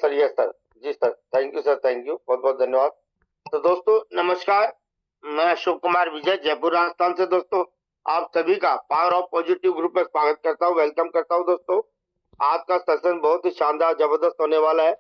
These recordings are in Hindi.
Sir, yes sir. जी sir, thank you sir, thank you, बहुत बहुत धन्यवाद। तो दोस्तों नमस्कार, मैं शिव कुमार विजय, जयपुर राजस्थान से। दोस्तों आप सभी का पावर ऑफ पॉजिटिव ग्रुप में स्वागत करता हूँ, वेलकम करता हूँ। दोस्तों आज का सेशन बहुत ही शानदार जबरदस्त होने वाला है।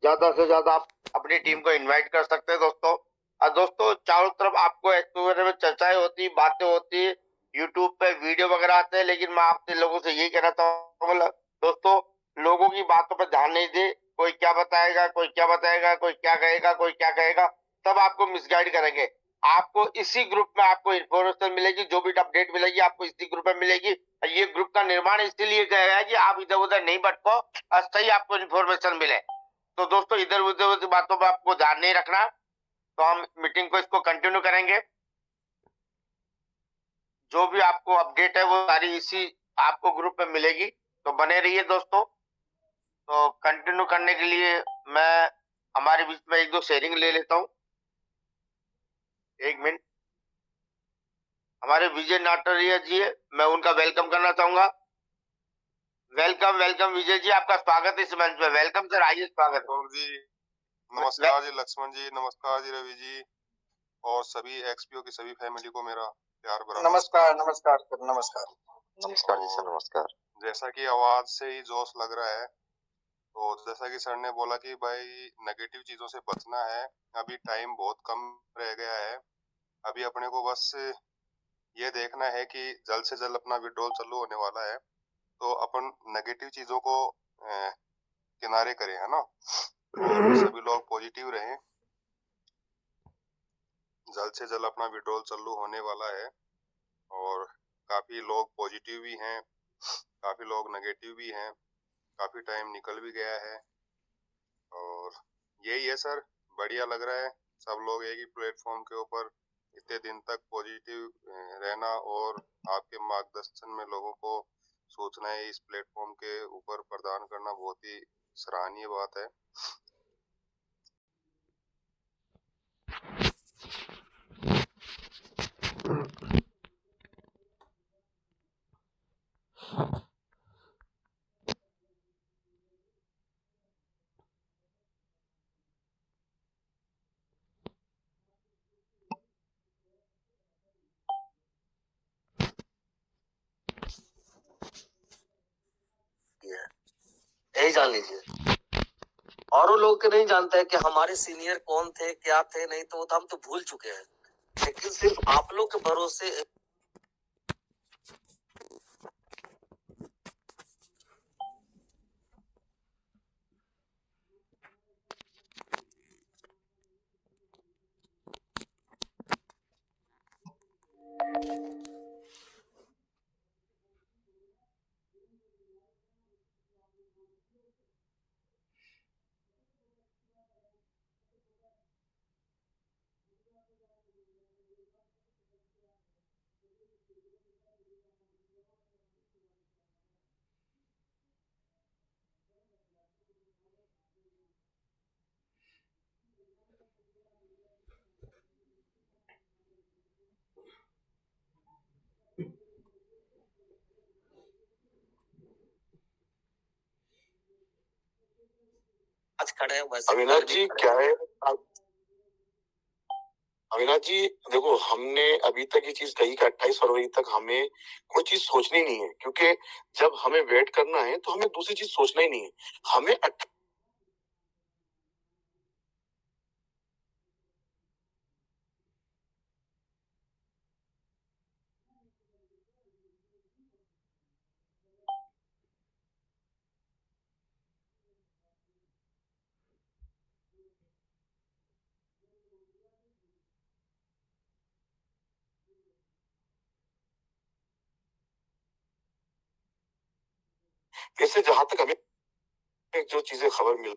ज्यादा से ज्यादा आप अपनी टीम को इनवाइट कर सकते हैं दोस्तों। और दोस्तों चारों तरफ आपको इसके बारे में चर्चाएं होती, बातें होती, यूट्यूब पे वीडियो वगैरह आते हैं, लेकिन मैं आपसे लोगों से यही कहना चाहूंगा दोस्तों, लोगों की बातों पर ध्यान नहीं दे। कोई क्या बताएगा, कोई क्या बताएगा, कोई क्या कहेगा, कोई क्या कहेगा, सब आपको मिसगाइड करेंगे। आपको इसी ग्रुप में आपको इन्फॉर्मेशन मिलेगी, जो भी अपडेट मिलेगी आपको इसी ग्रुप में मिलेगी। ये ग्रुप का निर्माण इसीलिए किया गया है कि आप इधर उधर नहीं भटको और सही आपको इन्फॉर्मेशन मिले। तो दोस्तों इधर उधर की बातों पर आपको ध्यान नहीं रखना। तो हम मीटिंग को इसको कंटिन्यू करेंगे। जो भी आपको अपडेट है वो सारी इसी आपको ग्रुप में मिलेगी, तो बने रहिए दोस्तों। तो कंटिन्यू करने के लिए मैं हमारे बीच में एक दो शेयरिंग ले लेता हूँ। एक मिनट, हमारे विजय नाटरिया जी है, मैं उनका वेलकम करना चाहूंगा। वेलकम वेलकम विजय जी, आपका स्वागत है इस मंच पे। वेलकम सर, आइए, स्वागत जी। नमस्कार जी लक्ष्मण जी, नमस्कार जी रवि जी, और सभी एक्सपीओ की सभी फैमिली को मेरा प्यार भरा नमस्कार। नमस्कार सर, नमस्कार। नमस्कार जी सर, नमस्कार। जैसा कि आवाज से ही जोश लग रहा है, तो जैसा कि सर ने बोला कि भाई नेगेटिव चीजों से बचना है। अभी टाइम बहुत कम रह गया है। अभी अपने को बस ये देखना है कि जल्द से जल्द अपना विड्रॉल चालू होने वाला है, तो अपन नेगेटिव चीजों को किनारे करें, है ना, और सभी लोग पॉजिटिव रहें। जल्द से जल्द अपना विड्रॉल चालू होने वाला है, और काफी लोग पॉजिटिव भी हैं, काफी लोग नेगेटिव भी हैं, काफी टाइम निकल भी गया है, और यही है सर, बढ़िया लग रहा है। सब लोग एक ही प्लेटफॉर्म के ऊपर इतने दिन तक पॉजिटिव रहना और आपके मार्गदर्शन में लोगों को सूचनाएं इस प्लेटफॉर्म के ऊपर प्रदान करना बहुत ही सराहनीय बात है। यही जान लीजिए, और वो लोग नहीं जानते हैं कि हमारे सीनियर कौन थे, क्या थे, नहीं तो वो तो हम तो भूल चुके हैं, लेकिन सिर्फ आप लोग के भरोसे आज खड़े हैं। अविनाश जी क्या है, अविनाश जी देखो, हमने अभी तक ये चीज कही कि 28 फरवरी तक हमें कोई चीज सोचनी नहीं है, क्योंकि जब हमें वेट करना है तो हमें दूसरी चीज सोचना ही नहीं है। हमें इससे जहां तक हमें जो चीजें खबर मिल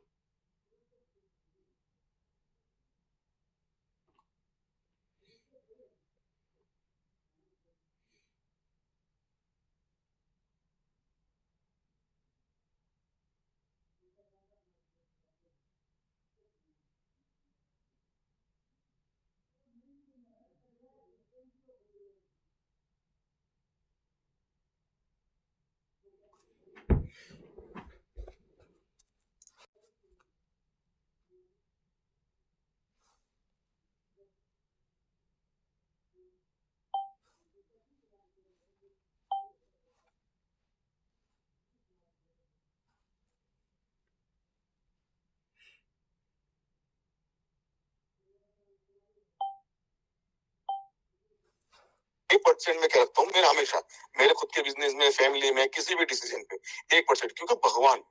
1% में क्या रखता हूँ, मेरा हमेशा मेरे खुद के बिजनेस में, फैमिली में, किसी भी डिसीजन पे 1%, क्योंकि भगवान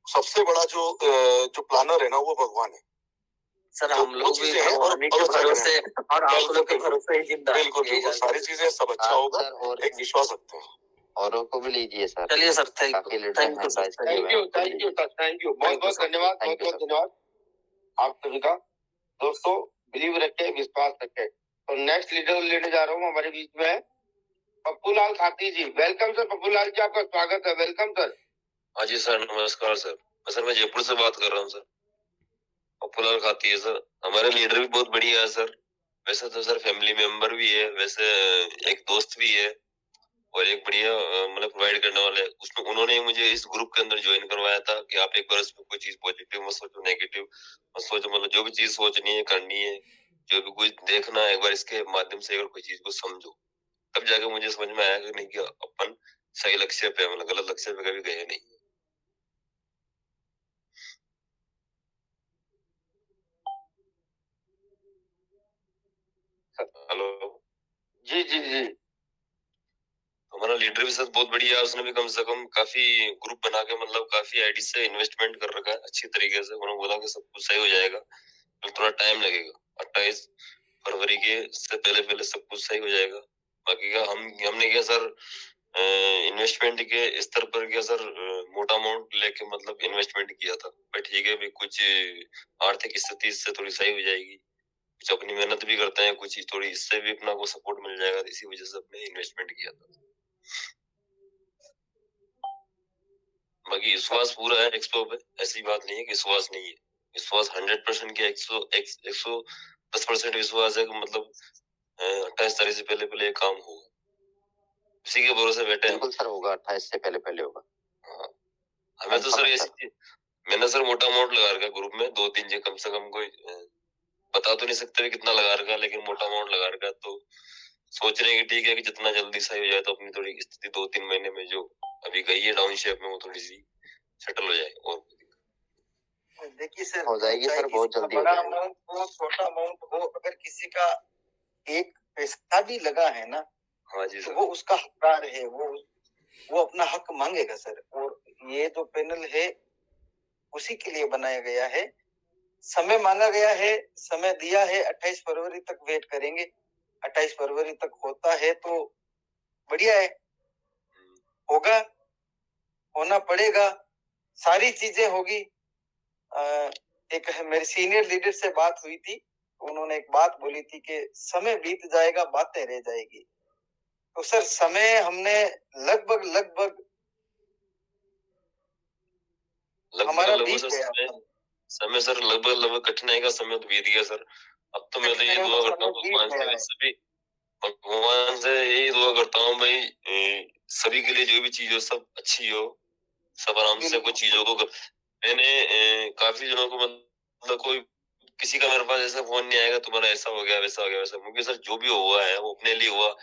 सबसे बड़ा जो प्लानर है ना, वो भगवान है। सर तो हम वो लोग भी चीजें हैं, भगवान और के अच्छा भरोसे करें। और आप बिल्कुल, लोग के बिल्कुल, भरोसे ही जिंदा है। बिल्कुल, बिल्कुल, सारी चीजें सब अच्छा होगा, सर, और एक विश्वास रखते हैं। औरों को भी लीजिए सर। चलिए सर, काफी थैंक लीडर यू हैं सर, बाईस thank you sir, thank you, बहुत बहुत धन्यवाद, बहुत बहुत धन्यवाद आप सभी का। दोस्तों, बिलीव रखें, विश्वास रखें। तो नेक्स्ट लीडर लेने जा रहा हूँ हमारे बीच में है पप्पू लाल खाती जी। वेलकम सर, पप्पू लाल जी, आपका स्वागत है, वेलकम सर। हाँ जी सर, नमस्कार सर। सर मैं जयपुर से बात कर रहा हूँ सर। पप्पू लाल खाती है सर। हमारे लीडर भी बहुत बढ़िया है सर। वैसे तो सर फैमिली मेंबर भी है, वैसे एक दोस्त भी है, और एक बढ़िया मतलब प्रोवाइड करने वाले। उसमें उन्होंने मुझे इस ग्रुप के अंदर ज्वाइन करवाया था कि आप एक बार इसमें कोई चीज पॉजिटिव मत सोचो, नेगेटिव मत सोचो, मतलब जो भी चीज सोचनी है, करनी है, जो भी कुछ देखना है, एक बार इसके माध्यम से अगर कोई चीज को समझो, तब जाके मुझे समझ में आया कि नहीं, कि अपन सही लक्ष्य पे, मतलब गलत लक्ष्य पे कभी गए नहीं। हेलो जी जी जी। हमारा लीडर भी सर बहुत बढ़िया है। उसने भी कम से कम काफी ग्रुप बना के, मतलब काफी आईडी से इन्वेस्टमेंट कर रखा है अच्छी तरीके से। उन्होंने बोला कि सब कुछ सही हो जाएगा, तो थोड़ा टाइम लगेगा, 28 फरवरी के से पहले पहले सब कुछ सही हो जाएगा। बाकी का हमने क्या सर, इन्वेस्टमेंट के स्तर पर क्या सर, मोटा अमाउंट लेके मतलब इन्वेस्टमेंट किया था। बट ठीक है, भी कुछ आर्थिक स्थिति इससे थोड़ी सही हो जाएगी, कुछ अपनी मेहनत भी करते हैं, कुछ थोड़ी इससे भी अपना को सपोर्ट मिल जाएगा, इसी वजह से अपने इन्वेस्टमेंट किया था। बाकी विश्वास पूरा है एक्सपो पे, ऐसी बात नहीं है कि विश्वास नहीं है। विश्वास 100% के 110% विश्वास है कि मतलब 28 तारीख से पहले पहले काम होगा, उसी के भरोसे बैठे हैं। बिल्कुल सर, होगा 28 से पहले पहले होगा। हाँ, हमें तो सर ऐसी, मैंने सर मोटा अमाउंट लगा रखा ग्रुप में, 2-3 जे कम से कम, कोई बता तो नहीं सकते कितना लगा रखा, लेकिन मोटा अमाउंट लगा रखा। तो सोच रहे हैं कि ठीक है कि जितना जल्दी सही हो जाए, तो अपनी थोड़ी स्थिति 2-3 महीने में जो अभी गई है डाउन शेप में, वो थोड़ी सी सेटल हो जाए। और देखिए सर, हो जाएगी सर, बहुत जल्दी हो बड़ा जाएगी। अमाउंट हो, छोटा अमाउंट हो, अगर किसी का एक पैसा भी लगा है ना, हाँ जी तो सर, वो उसका हकदार है, वो अपना हक मांगेगा सर। और ये जो पैनल है उसी के लिए बनाया गया है। समय मांगा गया है, समय दिया है, 28 फरवरी तक वेट करेंगे। 28 फरवरी तक होता है तो बढ़िया है, होगा, होना पड़ेगा, सारी चीजें होगी। एक मेरे सीनियर लीडर से बात हुई थी, उन्होंने एक बात बोली थी कि समय बीत जाएगा, बातें रह जाएगी। तो सर समय हमने लगभग हमारा बीत गया। समय सर लगभग कठिनाई का समय तो बीत गया सर। अब तो मैं तो ये दुआ करता हूँ भगवान से यही दुआ करता हूँ भाई, सभी के लिए जो भी चीज हो सब अच्छी हो, सब आराम से कुछ चीजों को मैंने काफी जनों को, मतलब कोई किसी का मेरे पास ऐसा फोन नहीं आएगा तुम्हारा ऐसा हो गया, वैसा हो गया, वैसा, क्योंकि सर जो भी हुआ है वो अपने लिए हुआ।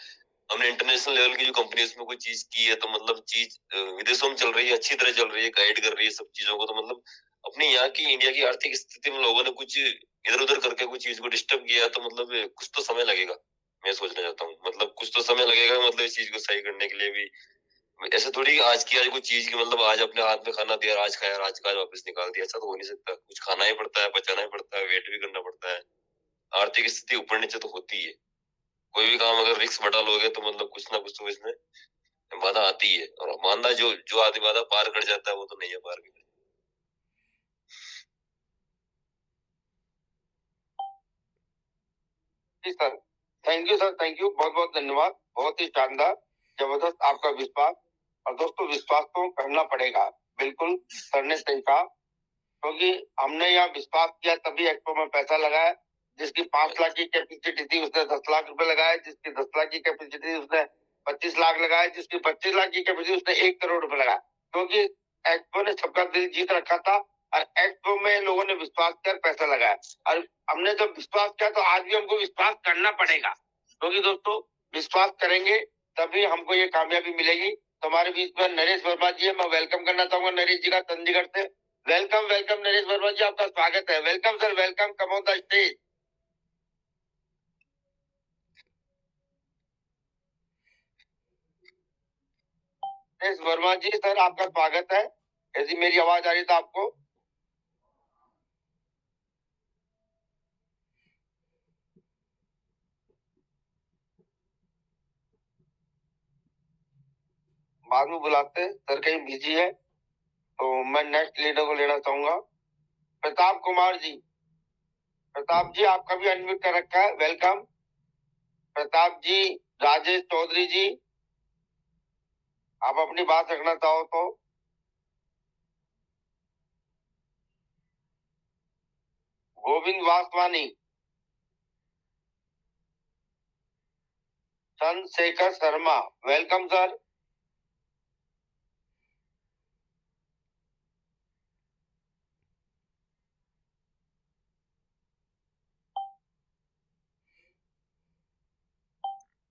हमने इंटरनेशनल लेवल की जो कंपनी उसमें कोई चीज की है, तो मतलब चीज विदेशों में चल रही है, अच्छी तरह चल रही है, गाइड कर रही है सब चीजों को। तो मतलब अपनी यहाँ की, इंडिया की आर्थिक स्थिति में लोगों ने कुछ इधर उधर करके कुछ चीज को डिस्टर्ब किया, तो मतलब कुछ तो समय लगेगा। मैं सोचना चाहता हूँ, मतलब कुछ तो समय लगेगा, मतलब इस चीज को सही करने के लिए भी। ऐसे थोड़ी आज की आज कोई चीज की, मतलब आज अपने हाथ में खाना दिया, आज खाया, आज का वापस निकाल दिया, ऐसा तो हो नहीं सकता। कुछ खाना ही पड़ता है, बचाना ही पड़ता है, वेट भी करना पड़ता है। आर्थिक स्थिति ऊपर नीचे तो होती है। कोई भी काम अगर रिस्क बढ़ा लोगे, तो मतलब कुछ ना कुछ तो इसमें बाधा आती है। और बाधा जो आदमी बाधा पार कर जाता है, वो तो नहीं है पार कर। जी sir, thank you sir, thank you, बहुत बहुत धन्यवाद, बहुत ही शानदार, जबरदस्त आपका विश्वास। और दोस्तों, विश्वास तो करना पड़ेगा, बिल्कुल सर ने सही कहा, क्योंकि हमने यहाँ विश्वास किया तभी एक्सपो में पैसा लगाया। जिसकी 5 लाख की कैपेसिटी थी उसने 10 लाख रुपए लगाए, जिसकी 10 लाख की कैपेसिटी उसने 25 लाख लगाए, जिसकी 25 लाख की कैपेसिटी उसने 1 करोड़ रुपए लगाया, क्योंकि एक्सपो ने सबका दिल जीत रखा था। और एक्सपो में लोगों ने विश्वास कर पैसा लगाया, और हमने जब विश्वास किया तो आज भी हमको विश्वास करना पड़ेगा, क्योंकि दोस्तों विश्वास करेंगे तभी हमको ये कामयाबी मिलेगी। तो हमारे बीच में नरेश वर्मा जी है, मैं वेलकम करना चाहूंगा नरेश जी का, चंडीगढ़ से। वेलकम वेलकम नरेश वर्मा जी, आपका स्वागत है। Welcome sir, welcome, come on the stage. Naresh Verma ji sir, आपका स्वागत है। यदि मेरी आवाज आ रही तो आपको बाद में बुलाते हैं सर, कहीं बिजी है तो मैं नेक्स्ट लीडर को लेना चाहूंगा। प्रताप कुमार जी, प्रताप जी आपका भी अनम्यूट कर रखा है, वेलकम प्रताप जी। राजेश चौधरी जी, आप अपनी बात रखना चाहो तो। Govind Vaswani, Chandrashekhar Sharma, welcome sir.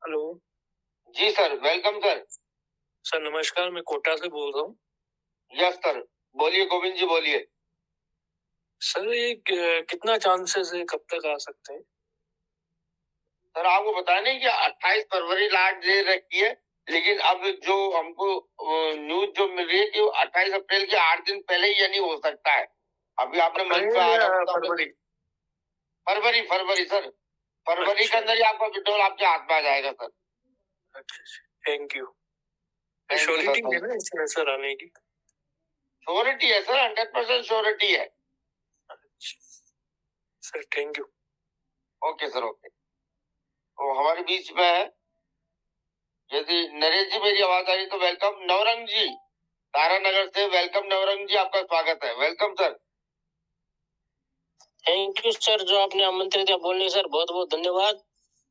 Hello जी सर, वेलकम सर। सर, नमस्कार, मैं कोटा से बोल रहा हूँ। यस सर, बोलिए गोविंद जी, बोलिए। सर, ये कितना चांसेस है, कब तक आ सकते हैं? सर आपको बताया नहीं कि 28 फरवरी लास्ट डे रखी है, लेकिन अब जो हमको न्यूज जो मिल रही है कि 28 अप्रैल के 8 दिन पहले ही यानी हो सकता है। अभी आपने मंच पे आया फरवरी फरवरी फरवरी सर, फरवरी के अंदर ही आपका विड्रॉल आपके हाथ में आ जाएगा सर। अच्छा, thank you. Thank you, surety sir. है ना इसमें सर आने की? श्योरिटी है सर, 100% श्योरिटी है। Sir thank you. Okay sir, okay. तो हमारे बीच में है, यदि नरेश जी मेरी आवाज आ रही तो वेलकम। नवरंग जी तारानगर से, वेलकम नवरंग जी, आपका स्वागत है, welcome sir. Thank you sir, जो आपने आमंत्रित किया बोलने सर, बहुत बहुत धन्यवाद।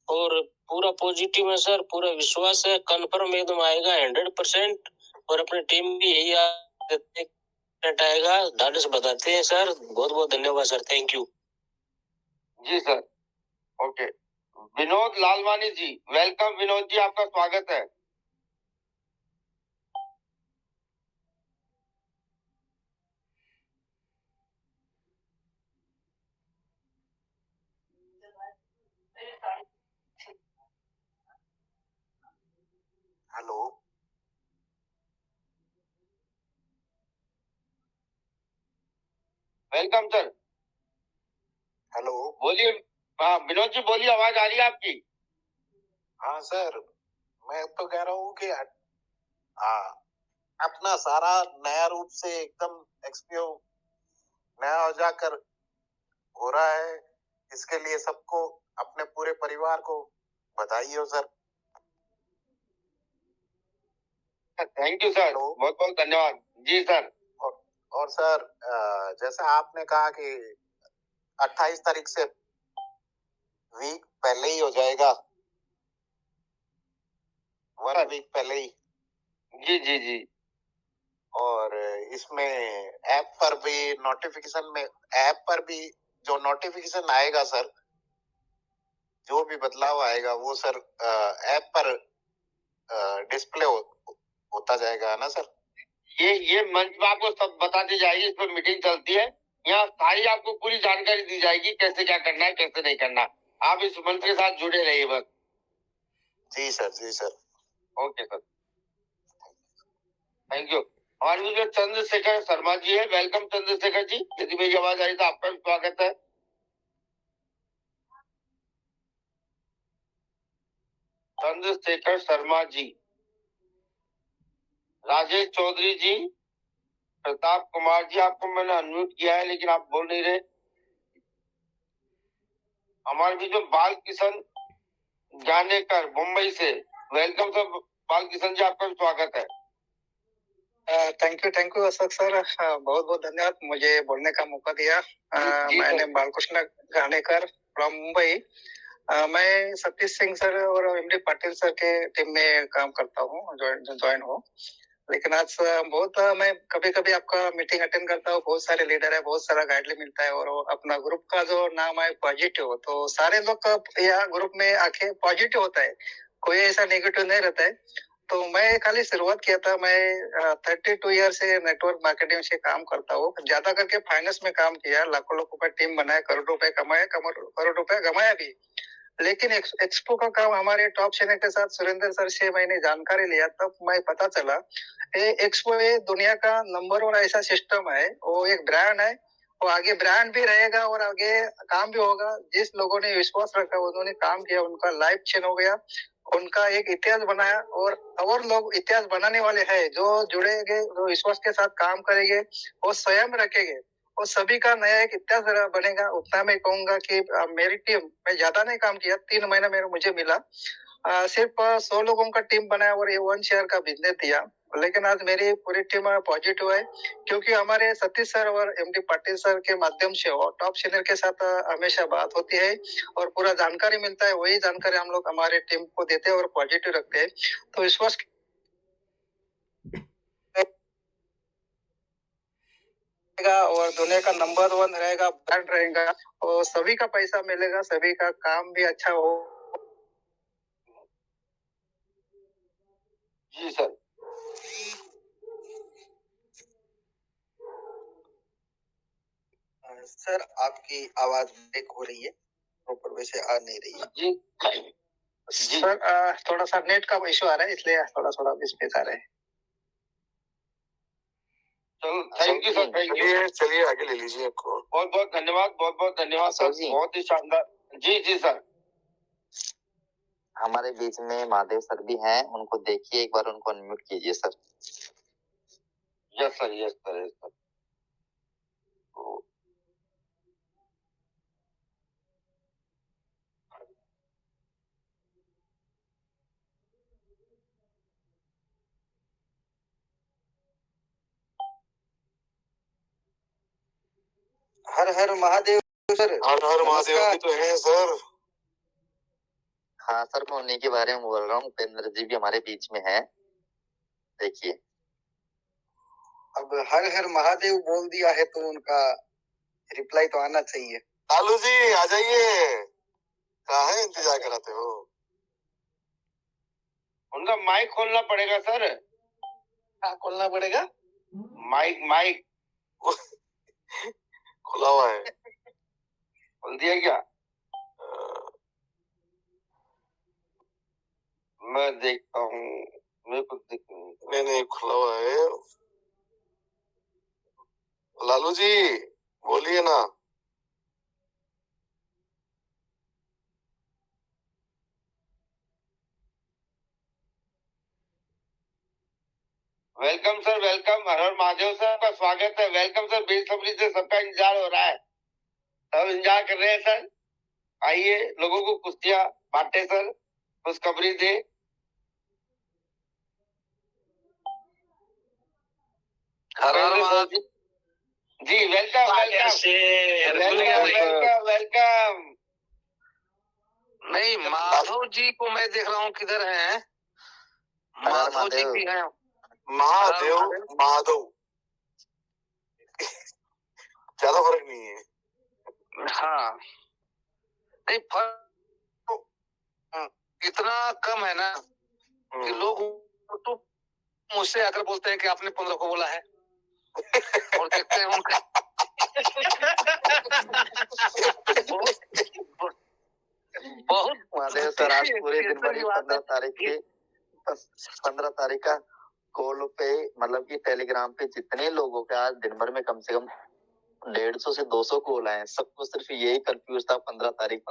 और पूरा पॉजिटिव है सर, पूरा विश्वास है, कंफर्म एकदम आएगा 100%। और अपनी टीम भी यही आएगा, ढाढ़स बताते हैं सर। बहुत बहुत धन्यवाद सर, थैंक यू। जी sir, okay. Vinod Lalwani ji, welcome Vinod ji, आपका स्वागत है। Hello, welcome sir. हेलो। बोलिए। हाँ विनोद जी बोलिए, आवाज आ रही है आपकी। हाँ सर, मैं तो कह रहा हूँ कि अपना सारा नया रूप से एकदम एक्सपीओ नया हो जाकर हो रहा है। इसके लिए सबको, अपने पूरे परिवार को बधाई हो सर। थैंक यू सर, बहुत बहुत धन्यवाद। जी सर। और सर, जैसा आपने कहा कि 28 तारीख से वीक पहले ही हो जाएगा, 1 वीक पहले ही। जी जी जी। और इसमें ऐप पर भी नोटिफिकेशन में, ऐप पर भी जो नोटिफिकेशन आएगा सर, जो भी बदलाव आएगा वो सर ऐप पर डिस्प्ले होता जाएगा ना सर। ये मंच पे आपको सब बता दी जाएगी, इस पर मीटिंग चलती है, यहाँ सारी आपको पूरी जानकारी दी जाएगी, कैसे क्या करना है, कैसे नहीं करना। आप इस मंच के साथ जुड़े रहिए बस। जी सर, जी sir. Okay sir, thank you. हमारे बीच में चंद्रशेखर शर्मा जी है, वेलकम चंद्रशेखर जी। यदि मेरी आवाज आई तो आपका भी स्वागत है। चंद्रशेखर शर्मा जी, राजेश चौधरी जी, प्रताप कुमार जी, आपको मैंने अनम्यूट किया है लेकिन आप बोल नहीं रहे। हमारे बीच में बाल किशन जानेकर मुंबई से, वेलकम सर बाल किशन जी, आपका भी स्वागत है। थैंक यू अशोक सर, बहुत बहुत धन्यवाद मुझे बोलने का मौका दिया। मैंने बालकृष्ण गानेकर फ्रॉम मुंबई। मैं सतीश सिंह सर और एमडी पाटिल सर के टीम में काम करता हूँ, ज्वाइन हूँ। लेकिन आज बहुत मैं कभी कभी आपका मीटिंग अटेंड करता हूँ, बहुत सारे लीडर है, बहुत सारा गाइडलाइन मिलता है। और अपना ग्रुप का जो नाम है पॉजिटिव, तो सारे लोग यहाँ ग्रुप में आके पॉजिटिव होता है, कोई ऐसा नेगेटिव नहीं रहता है। तो मैं खाली शुरुआत किया था, मैं 32 ईयर से नेटवर्क मार्केटिंग से काम करता हूँ। ज्यादा करके फाइनेंस में काम किया, लाखों लोगों का टीम बनाया, करोड़ रुपए कमाया, करोड़ रुपए गमाया भी। लेकिन एक्सपो का काम हमारे टॉप चैनल के साथ सुरेंद्र सर से मैंने जानकारी लिया, तब मैं पता चला ये एक्सपो ये दुनिया का नंबर 1 ऐसा सिस्टम है, वो एक ब्रांड है, वो आगे ब्रांड भी रहेगा और आगे काम भी होगा। जिस लोगों ने विश्वास रखा उन्होंने काम किया, उनका लाइफ चेंज हो गया, उनका एक इतिहास बनाया और लोग इतिहास बनाने वाले हैं जो जुड़ेंगे, जो विश्वास के साथ काम करेंगे, वो स्वयं रखेंगे और सभी का नया एक इतिहास बनेगा। उतना मैं कहूंगा कि मेरी टीम, मैं ज्यादा नहीं काम किया, 3 महीना मुझे मिला, सिर्फ 100 लोगों का टीम बनाया और ये 1 शेयर का बिजनेस दिया। लेकिन आज मेरी पूरी टीम पॉजिटिव है, क्योंकि हमारे सतीश सर और एमडी पाटिल सर के माध्यम से और टॉप सीनियर के साथ हमेशा बात होती है और पूरा जानकारी मिलता है। वही जानकारी हम लोग हमारे टीम को देते हैं और पॉजिटिव रखते हैं। तो विश्वास और दुनिया का नंबर 1 रहेगा, ब्रांड रहेगा और सभी का पैसा मिलेगा, सभी का काम भी अच्छा हो। जी सर। सर आपकी आवाज ब्रेक हो रही है, प्रॉपर वैसे आ नहीं रही है। जी सर थोड़ा सा नेट का इशू आ रहा है, इसलिए थोड़ा बीच में आ रहा है। चलो, thank you sir, thank you. चलिए आगे ले लीजिए आपको। बहुत बहुत धन्यवाद, बहुत बहुत धन्यवाद सर, जी। बहुत ही शानदार। जी जी सर। हमारे बीच में महादेव सर भी हैं, उनको देखिए एक बार, उनको अनम्यूट कीजिए sir. Yes sir, yes sir, yes sir. हर हर महादेव सर। हर हर महादेव भी तो है सर। हाँ सर, मैं उन्हीं के बारे में बोल रहा हूँ। उपेंद्र जी भी हमारे बीच में है, देखिए। अब हर हर महादेव बोल दिया है तो उनका रिप्लाई तो आना चाहिए। लालू जी आ जाइए, कहाँ है, इंतजार कराते हो? उनका माइक खोलना पड़ेगा सर। हाँ, खोलना पड़ेगा। माइक खुला हुआ है। खोल दिया क्या? मैं देखता हूँ, मेरे को दिख नहीं खुला हुआ है। लालू जी बोलिए ना। Welcome sir, welcome. हर हर महादेव सर का स्वागत है। वेलकम सर, बेसब्री से सबका इंतजार हो रहा है, सब इंतजार कर रहे हैं सर। आइए, लोगों को कुश्तियां बांटे सर, खुशखबरी दे। हर हर महादेव जी, वेलकम वेलकम। नहीं, माधव जी को मैं देख रहा हूँ किधर है। माधव जी भी हैं। महादेव ज्यादा फर्क नहीं है। हाँ, नहीं फर्क इतना कम है ना कि लोग तो मुझसे आकर बोलते हैं कि आपने 15 को बोला है और देखते हैं उनका बहुत महादेव सर आज पूरे दिन भर 15 तारीख का कॉल पे, मतलब कि टेलीग्राम पे जितने लोगों के आज दिन भर में कम से कम 150 से 200 कॉल आए, सबको सिर्फ यही कंफ्यूज था 15 तारीख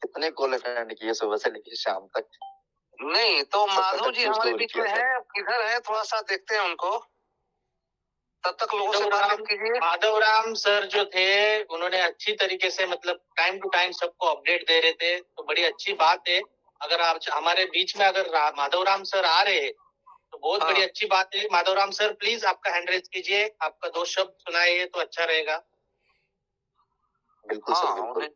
कितने कॉल अटेंड किए सुबह से लेकर शाम तक। नहीं तो माधव जी हमारे बीच में है, किधर है, थोड़ा सा देखते हैं उनको, तब तक लोगों से बात कीजिए। माधव राम सर जो थे उन्होंने अच्छी तरीके से मतलब टाइम टू टाइम सबको अपडेट दे रहे थे, तो बड़ी अच्छी बात है। अगर आप हमारे बीच में अगर माधव राम सर आ रहे हैं तो बहुत बड़ी अच्छी बात है। माधव राम सर प्लीज आपका हैंड रेज कीजिए, आपका 2 शब्द सुनाइए तो अच्छा रहेगा। बिल्कुल सर, बिल्कुल।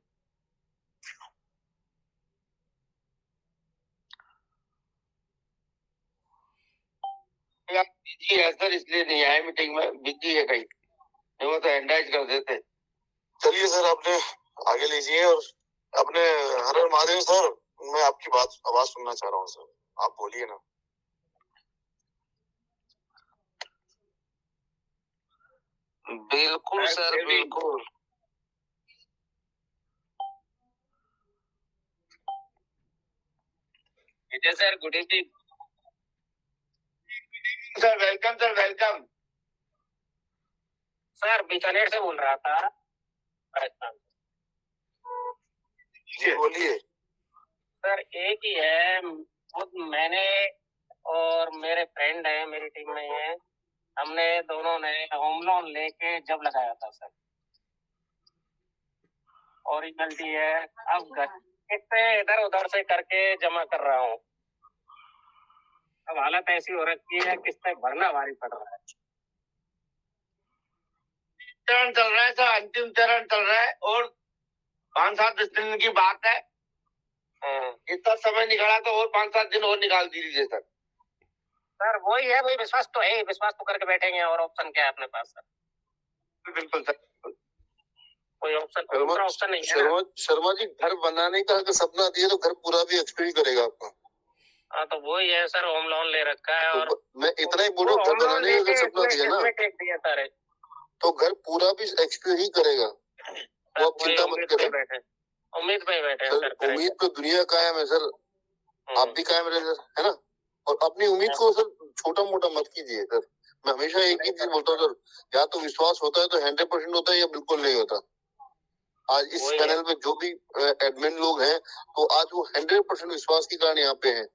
बिजी है सर, इसलिए नहीं आए मीटिंग में, बिजी है कहीं, नहीं वो तो एंडाइज कर देते। चलिए सर, आपने आगे लीजिए और अपने हर हर महादेव सर, मैं आपकी आवाज सुनना चाह रहा हूँ सर, आप बोलिए ना। बिल्कुल सर, बिल्कुल। Vijay sir, good evening. Sir welcome sir, welcome. Sir Bikaner से बोल रहा था, राजस्थान। जी बोलिए। सर एक ही है, खुद मैंने और मेरे फ्रेंड है, मेरी टीम में है, हमने दोनों ने होम लोन लेके जब लगाया था सर। ओरिजिनलिटी है, अब कितने इधर उधर से करके जमा कर रहा हूँ। अब हालत ऐसी हो रखी है, किस्तें भरना भारी पड़ रहा है। चरण चल रहा है सर, अंतिम चरण चल रहा है और 5-7 दिन की बात है। इतना समय निकाला तो और 5-7 दिन और निकाल दीजिए सर। सर वही है, वही विश्वास तो है, विश्वास तो करके बैठेंगे, और ऑप्शन क्या है अपने पास सर? बिल्कुल सर, कोई ऑप्शन, दूसरा ऑप्शन नहीं है ना। शर्मा जी, घर बनाने का अगर सपना दिए तो घर पूरा भी एक्सपीरियंस करेगा आपका। हाँ तो वही है सर, होम लोन ले रखा है। और मैं इतना ही बोल रहा हूँ, घर बनाने का अगर सपना दिया ना सर, तो घर पूरा भी एक्सपीरियंस ही करेगा। वो आप चिंता मत करें, उम्मीद पे बैठे सर। उम्मीद पे दुनिया कायम है सर, आप भी कायम रहे सर, है ना। और अपनी उम्मीद को सर छोटा मोटा मत कीजिए सर। मैं हमेशा एक ही चीज बोलता हूँ सर, या तो विश्वास होता है तो 100% होता है, या बिल्कुल नहीं होता। आज इस पैनल में जो भी एडमिन लोग हैं, तो आज वो 100% विश्वास के कारण यहाँ पे हैं,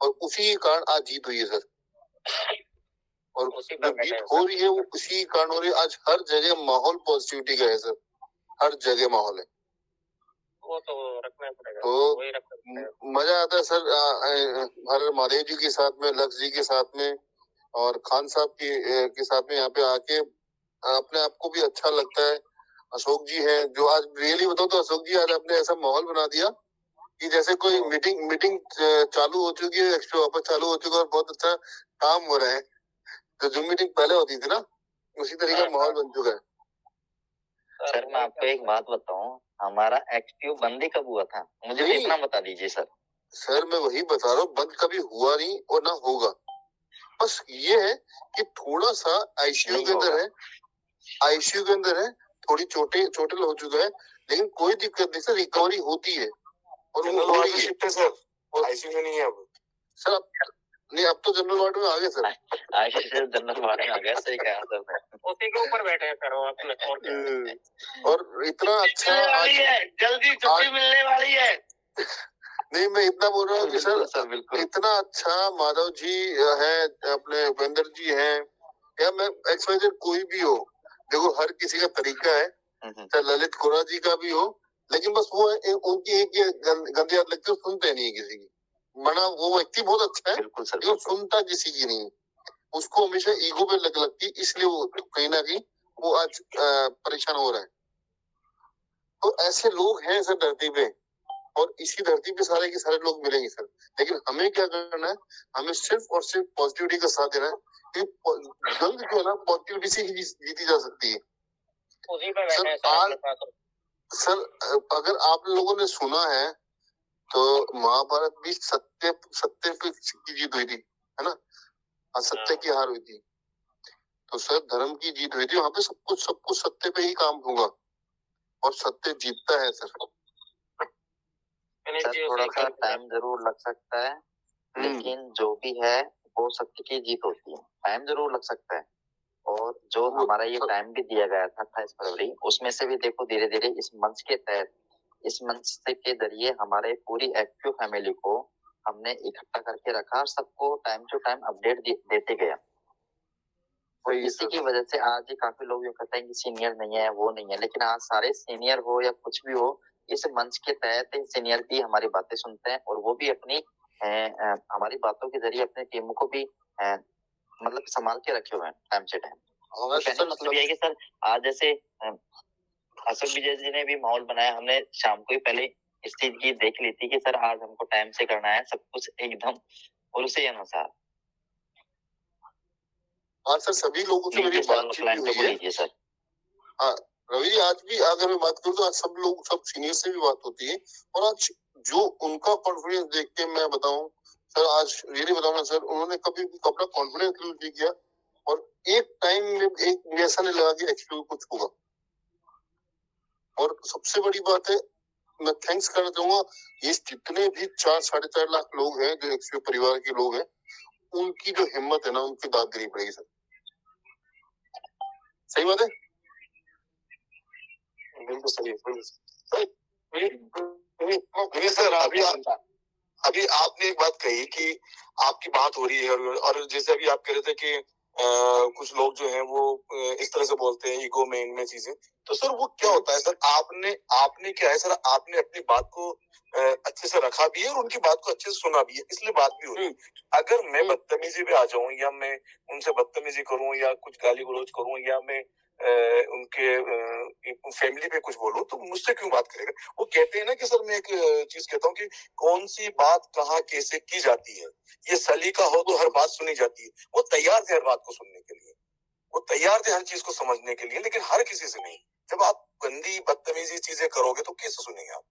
और उसी के कारण आज जीत हुई है सर। और जो जीत हो रही है वो उसी कारण हो रही है। आज हर जगह माहौल पॉजिटिविटी का है सर, हर जगह माहौल है। वो तो रखना पड़ेगा, तो मजा आता है सर हर महादेव जी के साथ में, लक्ष्य जी के साथ में, और खान साहब के साथ में यहाँ पे आके अपने आप को भी अच्छा लगता है। अशोक जी हैं जो आज रियली बताओ तो अशोक जी आज आपने ऐसा माहौल बना दिया कि जैसे कोई मीटिंग चालू हो चुकी है, एक्स्ट्रा वापस चालू हो चुका है, और बहुत अच्छा काम हो रहा है। तो जो मीटिंग पहले होती थी ना, उसी तरीके का माहौल बन चुका है। सर मैं आपको एक बात बताऊं, हमारा एक्सक्यू बंद ही कब हुआ था, मुझे तो इतना बता दीजिए सर। सर मैं वही बता रहा हूँ, बंद कभी हुआ नहीं और ना होगा। बस ये है कि थोड़ा सा आईसीयू के अंदर है, आईसीयू के अंदर है, थोड़ी चोटिल हो चुका है, लेकिन कोई दिक्कत नहीं सर, रिकवरी होती है और वो हो रही है सर। और आईसीयू में नहीं है अब सर, नहीं अब तो जनरल वार्ड में आ गए सर। आईसीयू जनरल वार्ड में आ गया, सही कहा सर। उसी के ऊपर बैठे हैं सर वो अपने। और इतना अच्छा जल्दी छुट्टी मिलने वाली है। नहीं मैं इतना बोल रहा हूँ कि सर इतना अच्छा माधव जी है, अपने उपेंद्र जी हैं, या मैं एक्सवाइजेड कोई भी हो, देखो हर किसी का तरीका है, चाहे ललित कोरा जी का भी हो, लेकिन बस वो उनकी एक गंदी आदत लगती है, सुनते नहीं है किसी की। मना वो व्यक्ति बहुत अच्छा है, लेकिन सुनता किसी की नहीं, उसको हमेशा ईगो पे लगती, इसलिए वो कहीं ना कहीं वो आज परेशान हो रहा है। तो ऐसे लोग हैं सर धरती पे, और इसी धरती पे सारे के सारे लोग मिलेंगे सर। लेकिन हमें क्या करना है, हमें सिर्फ और सिर्फ पॉजिटिविटी का साथ देना है, कि जंग जो है ना पॉजिटिविटी से ही जीती जा सकती है। सर अगर आप लोगों ने सुना है तो महाभारत भी सत्य पे की जीत हुई थी, है ना, असत्य की हार हुई थी। तो सर धर्म की जीत हुई थी, वहां पे सब कुछ सत्य पे ही काम होगा, और सत्य जीतता है सर। सर थोड़ा सा टाइम जरूर लग सकता है, लेकिन जो भी है वो सत्य की जीत होती है। टाइम जरूर लग सकता है, और जो हमारा ये टाइम भी दिया गया था 28 फरवरी, उसमें से भी देखो धीरे धीरे इस मंच के तहत, इस मंच के जरिए हमारे पूरी एक्टिव फैमिली को हमने इकट्ठा करके रखा, सबको टाइम टू टाइम अपडेट देते गया। तो इसी की वजह से आज ही काफी लोग ये कहते हैं कि सीनियर नहीं है, वो नहीं है, लेकिन आज सारे सीनियर हो या कुछ भी हो, इस मंच के तहत सीनियर भी हमारी बातें सुनते हैं, और वो भी अपनी हमारी बातों के जरिए अपनी टीम को भी मतलब संभाल के रखे हुए हैं टाइम से टाइम। कहने मतलब ये है कि सर आज जैसे अशोक विजय जी ने भी माहौल बनाया, हमने शाम को ही पहले इस चीज की देख ली थी कि सर आज हमको टाइम से करना है सब कुछ एकदम, और उसी अनुसार आज सर सभी लोगों से मेरी बातचीत हुई है सर। हाँ रवि जी, आज भी अगर मैं बात करूँ तो आज सब सीनियर से भी बात होती है, और आज जो उनका कॉन्फिडेंस देख के मैं बताऊं सर, आज रियली बताऊं ना सर, उन्होंने कभी अपना कॉन्फिडेंस लूज नहीं किया, और एक टाइम में एक ऐसा नहीं लगा कि एक्चुअली कुछ होगा। और सबसे बड़ी बात है, मैं थैंक्स करना चाहूंगा। ये जितने भी 4-4.5 लाख लोग हैं जो एक्सपीओ परिवार के लोग हैं, उनकी जो हिम्मत है ना, उनकी दाद देनी पड़ेगी सर। सही बात है, बिल्कुल सही है सर। अभी आपने एक बात कही कि आपकी बात हो रही है और जैसे अभी आप कह रहे थे कि कुछ लोग जो हैं वो इस तरह से बोलते हैं ईगो में इनमें चीजें, तो सर वो क्या होता है सर? आपने क्या है सर, आपने अपनी बात को अच्छे से रखा भी है और उनकी बात को अच्छे से सुना भी है, इसलिए बात भी हो रही है। अगर मैं बदतमीजी पे आ जाऊं या मैं उनसे बदतमीजी करूं या कुछ गाली गलौज करूं या मैं उनके फैमिली पे कुछ बोलूं, तो मुझसे क्यों बात करेगा? वो कहते हैं ना कि सर, मैं एक चीज कहता हूँ कि कौन सी बात कहाँ कैसे की जाती है, ये सलीका हो तो हर बात सुनी जाती है। वो तैयार थे हर बात को सुनने के लिए, वो तैयार थे हर चीज को समझने के लिए, लेकिन हर किसी से नहीं। जब आप गंदी बदतमीजी चीजें करोगे तो कैसे सुनेंगे आप?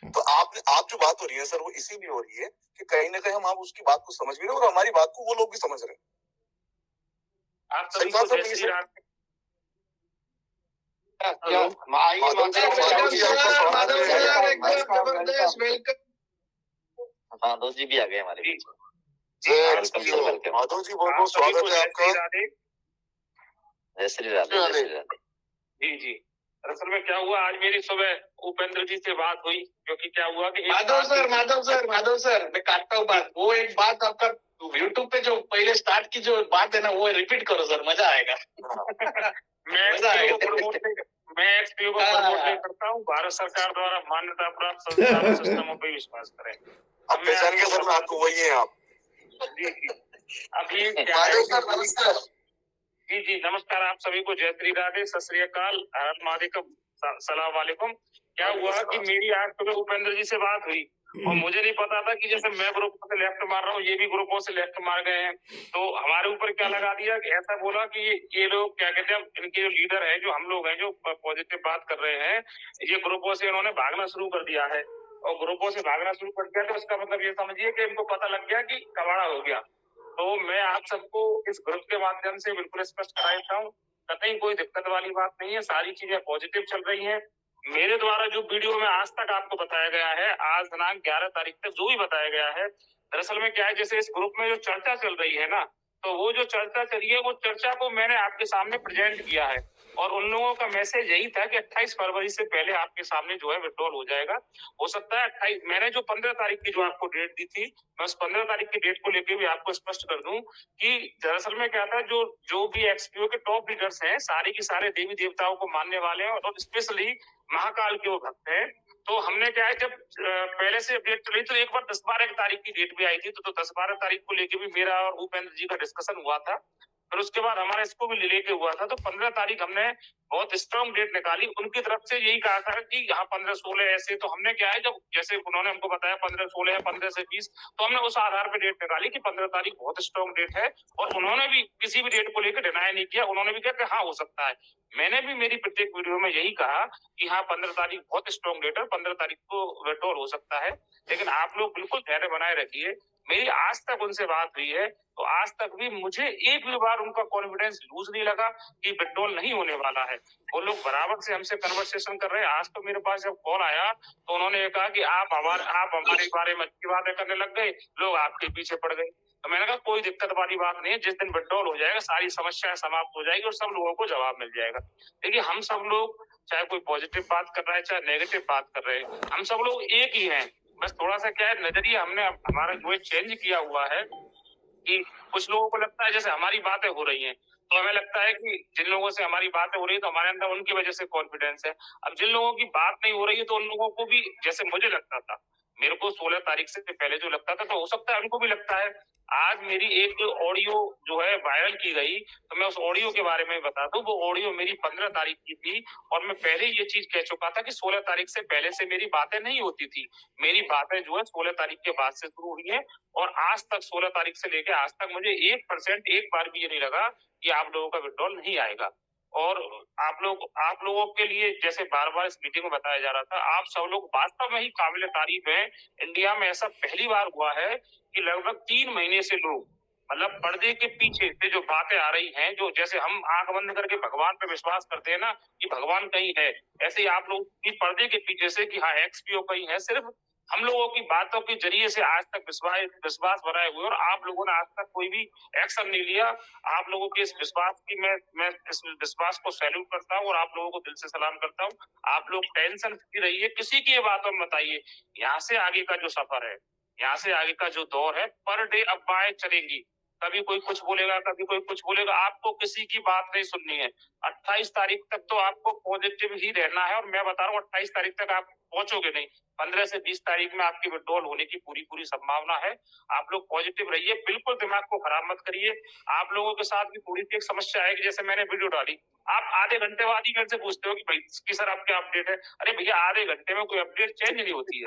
तो आप जो बात हो रही है सर, वो इसीलिए हो रही है कि कहीं ना कहीं हम आप उसकी बात को समझ भी रहे हैं और हमारी बात को वो लोग भी समझ रहे हैं। आप सभी को जय श्री राम। माधव जी भी आ गए हमारे बीच। माधव जी बहुत बहुत स्वागत है आपका। जय श्री राधे, जय श्री राधे। जी जी, दरअसल में क्या हुआ, आज मेरी सुबह उपेंद्र जी से बात हुई, क्योंकि क्या हुआ कि माधव सर मैं काटता हूँ बात। वो एक बात आपका यूट्यूब पे जो पहले स्टार्ट की जो बात है ना, वो रिपीट करो सर, मजा आएगा। मैं एक्सपीओ को प्रमोट नहीं करता हूँ। भारत सरकार द्वारा मान्यता प्राप्त संस्थान सिस्टमों पे विश्वास करें। अब पहचान के सर, मैं आपको वही है आप। जी जी, अभी क्या है? जी जी, नमस्कार आप सभी को, जय श्री राधे, सत श्री अकाल, हर महादेव, सलाम वालेकुम। क्या हुआ कि मेरी आज सुबह उपेंद्र जी से बात हुई और मुझे नहीं पता था कि जैसे मैं ग्रुप से लेफ्ट मार रहा हूँ, ये भी ग्रुपों से लेफ्ट मार गए हैं। तो हमारे ऊपर क्या लगा दिया कि ऐसा बोला कि ये लोग क्या कहते हैं, इनके जो लीडर है, जो हम लोग हैं जो पॉजिटिव बात कर रहे हैं, ये ग्रुपों से इन्होंने भागना शुरू कर दिया है। और ग्रुपों से भागना शुरू कर दिया तो इसका मतलब ये समझिए कि इनको पता लग गया कि कबाड़ा हो गया। तो मैं आप सबको इस ग्रुप के माध्यम से बिल्कुल स्पष्ट करा देता हूँ, कतई कोई दिक्कत वाली बात नहीं है, सारी चीजें पॉजिटिव चल रही हैं। मेरे द्वारा जो वीडियो में आज तक आपको बताया गया है, आज दिनांक 11 तारीख तक जो भी बताया गया है, दरअसल में क्या है, जैसे इस ग्रुप में जो चर्चा चल रही है ना, तो वो जो चर्चा चली है, वो चर्चा को मैंने आपके सामने प्रेजेंट किया है और उन लोगों का मैसेज यही था कि 28 फरवरी से पहले आपके सामने जो है विड्रॉल हो जाएगा। हो सकता है 28, मैंने जो 15 तारीख की जो आपको डेट दी थी, मैं उस 15 तारीख की डेट को लेकर भी आपको स्पष्ट कर दूं कि दरअसल में क्या था, जो भी एक्सपीओ के टॉप लीडर्स हैं, सारे के सारे देवी देवताओं को मानने वाले हैं और स्पेशली महाकाल के वो भक्त हैं। तो हमने क्या है, जब पहले से डेट चली तो एक बार 10-12 तारीख की डेट भी आई थी, तो 10-12 तारीख को लेके भी मेरा और उपेंद्र जी का डिस्कशन हुआ था। फिर उसके बाद हमारा इसको भी लेके हुआ था। तो 15 तारीख हमने बहुत स्ट्रॉन्ग डेट निकाली, उनकी तरफ से यही कहा था कि यहाँ 15-16 ऐसे। तो हमने क्या है, जब जैसे उन्होंने हमको बताया 15-16 है, 15 से 20, तो हमने उस आधार पर डेट निकाली कि 15 तारीख बहुत स्ट्रॉन्ग डेट है। और उन्होंने भी किसी भी डेट को लेकर डिनाई नहीं किया, उन्होंने भी कहा कि हाँ हो सकता है। मैंने भी मेरी प्रत्येक वीडियो में यही कहा कि हाँ 15 तारीख बहुत स्ट्रॉन्ग डेट है, 15 तारीख को विड्रॉल हो सकता है। लेकिन आप लोग बिल्कुल धैर्य बनाए रखिए। मेरी आज तक उनसे बात हुई है, तो आज तक भी मुझे एक भी बार उनका कॉन्फिडेंस लूज नहीं लगा कि विड्रॉल नहीं होने वाला है। वो लोग बराबर से हमसे कन्वर्सेशन कर रहे हैं। आज तो मेरे पास जब कॉल आया तो उन्होंने ये कहा कि आप हमारे बारे में अच्छी बातें करने लग गए, लोग आपके पीछे पड़ गए। तो मैंने कहा कोई दिक्कत वाली बात नहीं है, जिस दिन विड्रॉल हो जाएगा सारी समस्याएं समाप्त हो जाएगी और सब लोगों को जवाब मिल जाएगा। देखिए, हम सब लोग, चाहे कोई पॉजिटिव बात कर रहा है चाहे नेगेटिव बात कर रहे हैं, हम सब लोग एक ही हैं। बस थोड़ा सा क्या है, नजरिया हमने हमारा जो है चेंज किया हुआ है कि कुछ लोगों को लगता है जैसे हमारी बातें हो रही हैं, तो हमें लगता है कि जिन लोगों से हमारी बातें हो रही है तो हमारे अंदर उनकी वजह से कॉन्फिडेंस है। अब जिन लोगों की बात नहीं हो रही है तो उन लोगों को भी, जैसे मुझे लगता था, मेरे को 16 तारीख से पहले जो लगता था, तो हो सकता है उनको भी लगता है। आज मेरी एक ऑडियो जो है वायरल की गई, तो मैं उस ऑडियो के बारे में बता दूं। वो ऑडियो मेरी 15 तारीख की थी और मैं पहले ये चीज कह चुका था कि 16 तारीख से पहले से मेरी बातें नहीं होती थी। मेरी बातें जो है 16 तारीख के बाद से शुरू हुई है और आज तक 16 तारीख से लेकर आज तक मुझे 1% एक बार भी ये नहीं लगा कि आप लोगों का विड्रॉल नहीं आएगा। और आप लोगों के लिए जैसे बार बार इस मीटिंग में बताया जा रहा था, आप सब लोग वास्तव में ही काबिल तारीफ हैं। इंडिया में ऐसा पहली बार हुआ है कि लगभग 3 महीने से लोग मतलब पर्दे के पीछे से जो बातें आ रही हैं, जो जैसे हम आंख बंद करके भगवान पे विश्वास करते हैं ना कि भगवान कहीं है, ऐसे ही आप लोग की पर्दे के पीछे से कि हाँ एक्सपीओ कहीं है, सिर्फ हम लोगों की बातों के जरिए से आज तक विश्वास बनाए हुए और आप लोगों ने आज तक कोई भी एक्शन नहीं लिया। आप लोगों के इस विश्वास की मैं इस विश्वास को सैल्यूट करता हूँ और आप लोगों को दिल से सलाम करता हूँ। आप लोग टेंशन फ्री रहिए, किसी की ये बातों में बताइए। यहाँ से आगे का जो सफर है, यहाँ से आगे का जो दौर है, पर डे अफवाहें चलेंगी, कभी कोई कुछ बोलेगा, कभी कोई कुछ बोलेगा, आपको किसी की बात नहीं सुननी है। 28 तारीख तक तो आपको पॉजिटिव ही रहना है और मैं बता रहा हूँ 28 तारीख तक आप पहुंचोगे नहीं, 15 से 20 तारीख में आपकी विड्रॉल होने की पूरी संभावना है। आप लोग पॉजिटिव रहिए, बिल्कुल दिमाग को खराब मत करिए। आप लोगों के साथ भी थोड़ी सी एक समस्या है कि जैसे मैंने वीडियो डाली, आप आधे घंटे बाद ही मेरे से पूछते हो कि भाई कि सर अब क्या अपडेट है। अरे भैया आधे घंटे में कोई अपडेट चेंज नहीं होती है।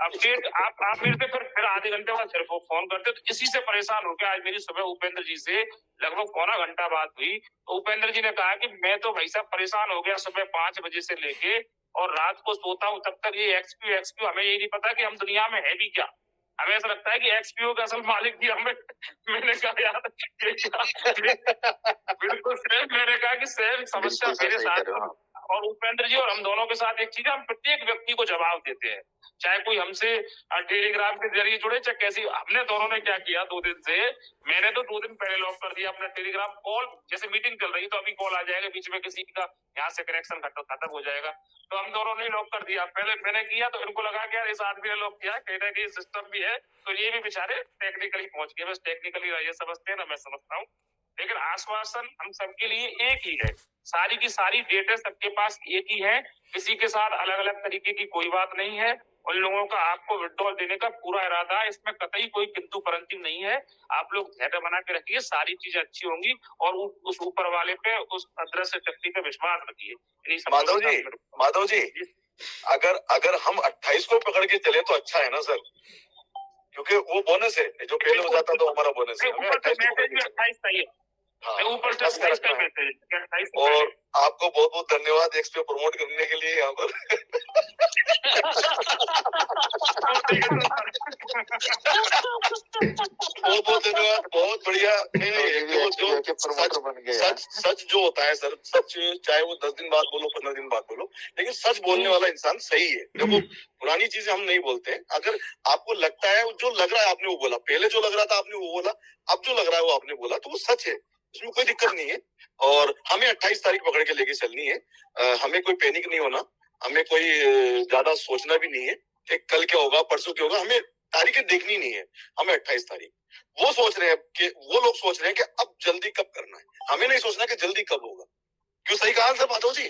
अपडेट आप मेरे से फिर आधे घंटे बाद फिर फोन करते हो, तो इसी से परेशान होकर आज मेरी सुबह उपेंद्र जी से लगभग पौना घंटा बात हुई। तो उपेंद्र जी ने कहा कि मैं तो भाई साहब परेशान हो गया, सुबह 5 बजे से लेके और रात को सोता हूँ तब तक ये एक्सपीओ हमें यही नहीं पता कि हम दुनिया में है भी क्या। हमें ऐसा लगता है कि एक्सपीओ का असल मालिक भी हमें। मैंने कहा यार बिल्कुल सेम, मैंने कहा कि सेम समस्या मेरे साथ। और उपेंद्र जी और हम दोनों के साथ एक चीज है, हम प्रत्येक व्यक्ति को जवाब देते हैं, चाहे कोई हमसे टेलीग्राम के जरिए जुड़े, चाहे कैसी। हमने दोनों ने क्या किया 2 दिन से, मैंने तो 2 दिन पहले लॉक कर दिया अपना टेलीग्राम। कॉल जैसे मीटिंग चल रही तो अभी कॉल आ जाएगा बीच में किसी का, यहाँ से कनेक्शन खत्म हो जाएगा, तो हम दोनों ने लॉक कर दिया। पहले मैंने किया तो इनको लगा कि यार इस आदमी ने लॉक किया, कहना कि सिस्टम भी है, तो ये भी बेचारे टेक्निकली पहुंच गए। बस टेक्निकली ये समझते हैं ना, मैं समझता हूँ, लेकिन आश्वासन हम सबके लिए एक ही है। सारी की सारी डेटा सबके पास एक ही है, किसी के साथ अलग अलग तरीके की कोई बात नहीं है। उन लोगों का आपको विड्रॉल देने का पूरा इरादा है, इसमें कतई कोई किंतु परंतु नहीं है। आप लोग धैर्य बना के रखिए, सारी चीजें अच्छी होंगी और उस ऊपर वाले पे, उस अदृश्य शक्ति पे विश्वास रखिए। माधव जी अगर हम 28 को पकड़ के चले तो अच्छा है ना सर, क्योंकि वो बोनस है, जो पहले हो जाता तो हमारा बोनस है। हमें 28 चाहिए, ऊपर से 28 का मैसेज। और आपको बहुत बहुत धन्यवाद एक्सपीओ प्रमोट करने के लिए यहाँ पर। बहुत बहुत धन्यवाद, बहुत बढ़िया। सच जो होता है सर, सच चाहे वो 10 दिन बाद बोलो, 15 दिन बाद बोलो, लेकिन सच बोलने वाला इंसान सही है। देखो पुरानी चीजें हम नहीं बोलते। अगर आपको लगता है जो लग रहा है आपने वो बोला, पहले जो लग रहा था आपने वो बोला, अब जो लग रहा है वो आपने बोला, तो वो सच है, इसमें कोई दिक्कत नहीं है। और हमें 28 तारीख पकड़ के लेके चलनी है। हमें कोई पैनिक नहीं होना, हमें कोई ज्यादा सोचना भी नहीं है कि कल क्या होगा, परसों क्या होगा। हमें तारीखें देखनी नहीं है, हमें 28 तारीख। वो सोच रहे हैं कि वो लोग सोच रहे हैं कि अब जल्दी कब करना है, हमें नहीं सोचना कि जल्दी कब होगा। क्यों? सही कहा सर माधव जी?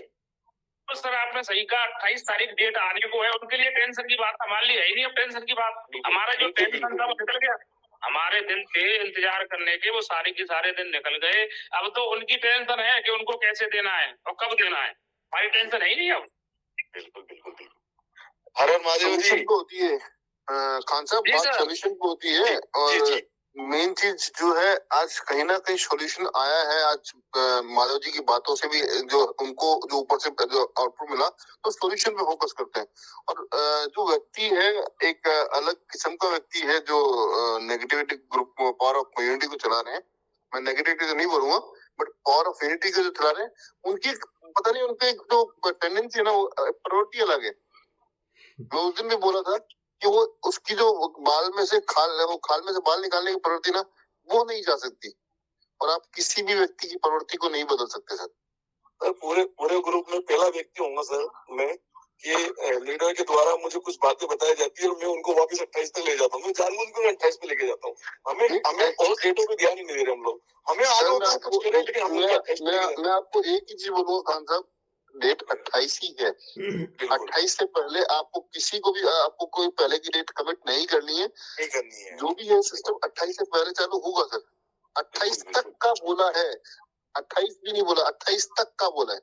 तो सर आपने सही कहा, 28 तारीख डेट आने को है, उनके लिए टेंशन की बात हमारे लिए है ही नहीं। अब टेंशन की बात, हमारा जो टेंशन था वो निकल गया। हमारे दिन थे इंतजार करने के, वो सारे के सारे दिन निकल गए। अब तो उनकी टेंशन है कि उनको कैसे देना है और कब देना है, हमारी टेंशन है ही नहीं अब। बिल्कुल बिल्कुल बिल्कुल। हर महादेव जी होती है खान साहब, बात सोल्यूशन को होती है। और मेन चीज जो है, आज कहीं ना कहीं सॉल्यूशन आया है। आज माधव जी की बातों से भी जो उनको जो ऊपर से जो आउटपुट मिला, तो सॉल्यूशन पे फोकस करते हैं। और जो व्यक्ति है, एक अलग किस्म का व्यक्ति है जो negativity group power of unity को चला रहे हैं। मैं नेगेटिविटी तो नहीं बोलूंगा, बट पावर ऑफ यूनिटी को जो चला रहे हैं, उनकी पता नहीं, उनका एक जो टेंडेंसी है ना, वो प्रायोरिटी अलग है। मैं उस दिन भी बोला था कि वो उसकी जो बाल में से खाल में से बाल निकालने की प्रवृत्ति ना, वो नहीं जा सकती। और आप किसी भी व्यक्ति की प्रवृत्ति को नहीं बदल सकते सर। पूरे ग्रुप में पहला व्यक्ति होऊंगा सर मैं, कि लीडर के द्वारा मुझे कुछ बातें बताई जाती है और मैं उनको वापस 28 तक ले जाता हूँ। मैं जानबूझ के 28 पे लेके जाता हूँ। हमें बहुत डेटों पे ध्यान ही नहीं दे रहे हम लोग। हमें मैं आपको एक ही चीज बोलूंगा खान साहब, डेट 28 ही है। 28 से पहले आपको किसी को भी, आपको कोई पहले की डेट कमिट नहीं करनी है। जो भी है सिस्टम 28 से पहले चालू होगा सर। 28 तक का बोला है, 28 भी नहीं बोला, 28 तक का बोला है।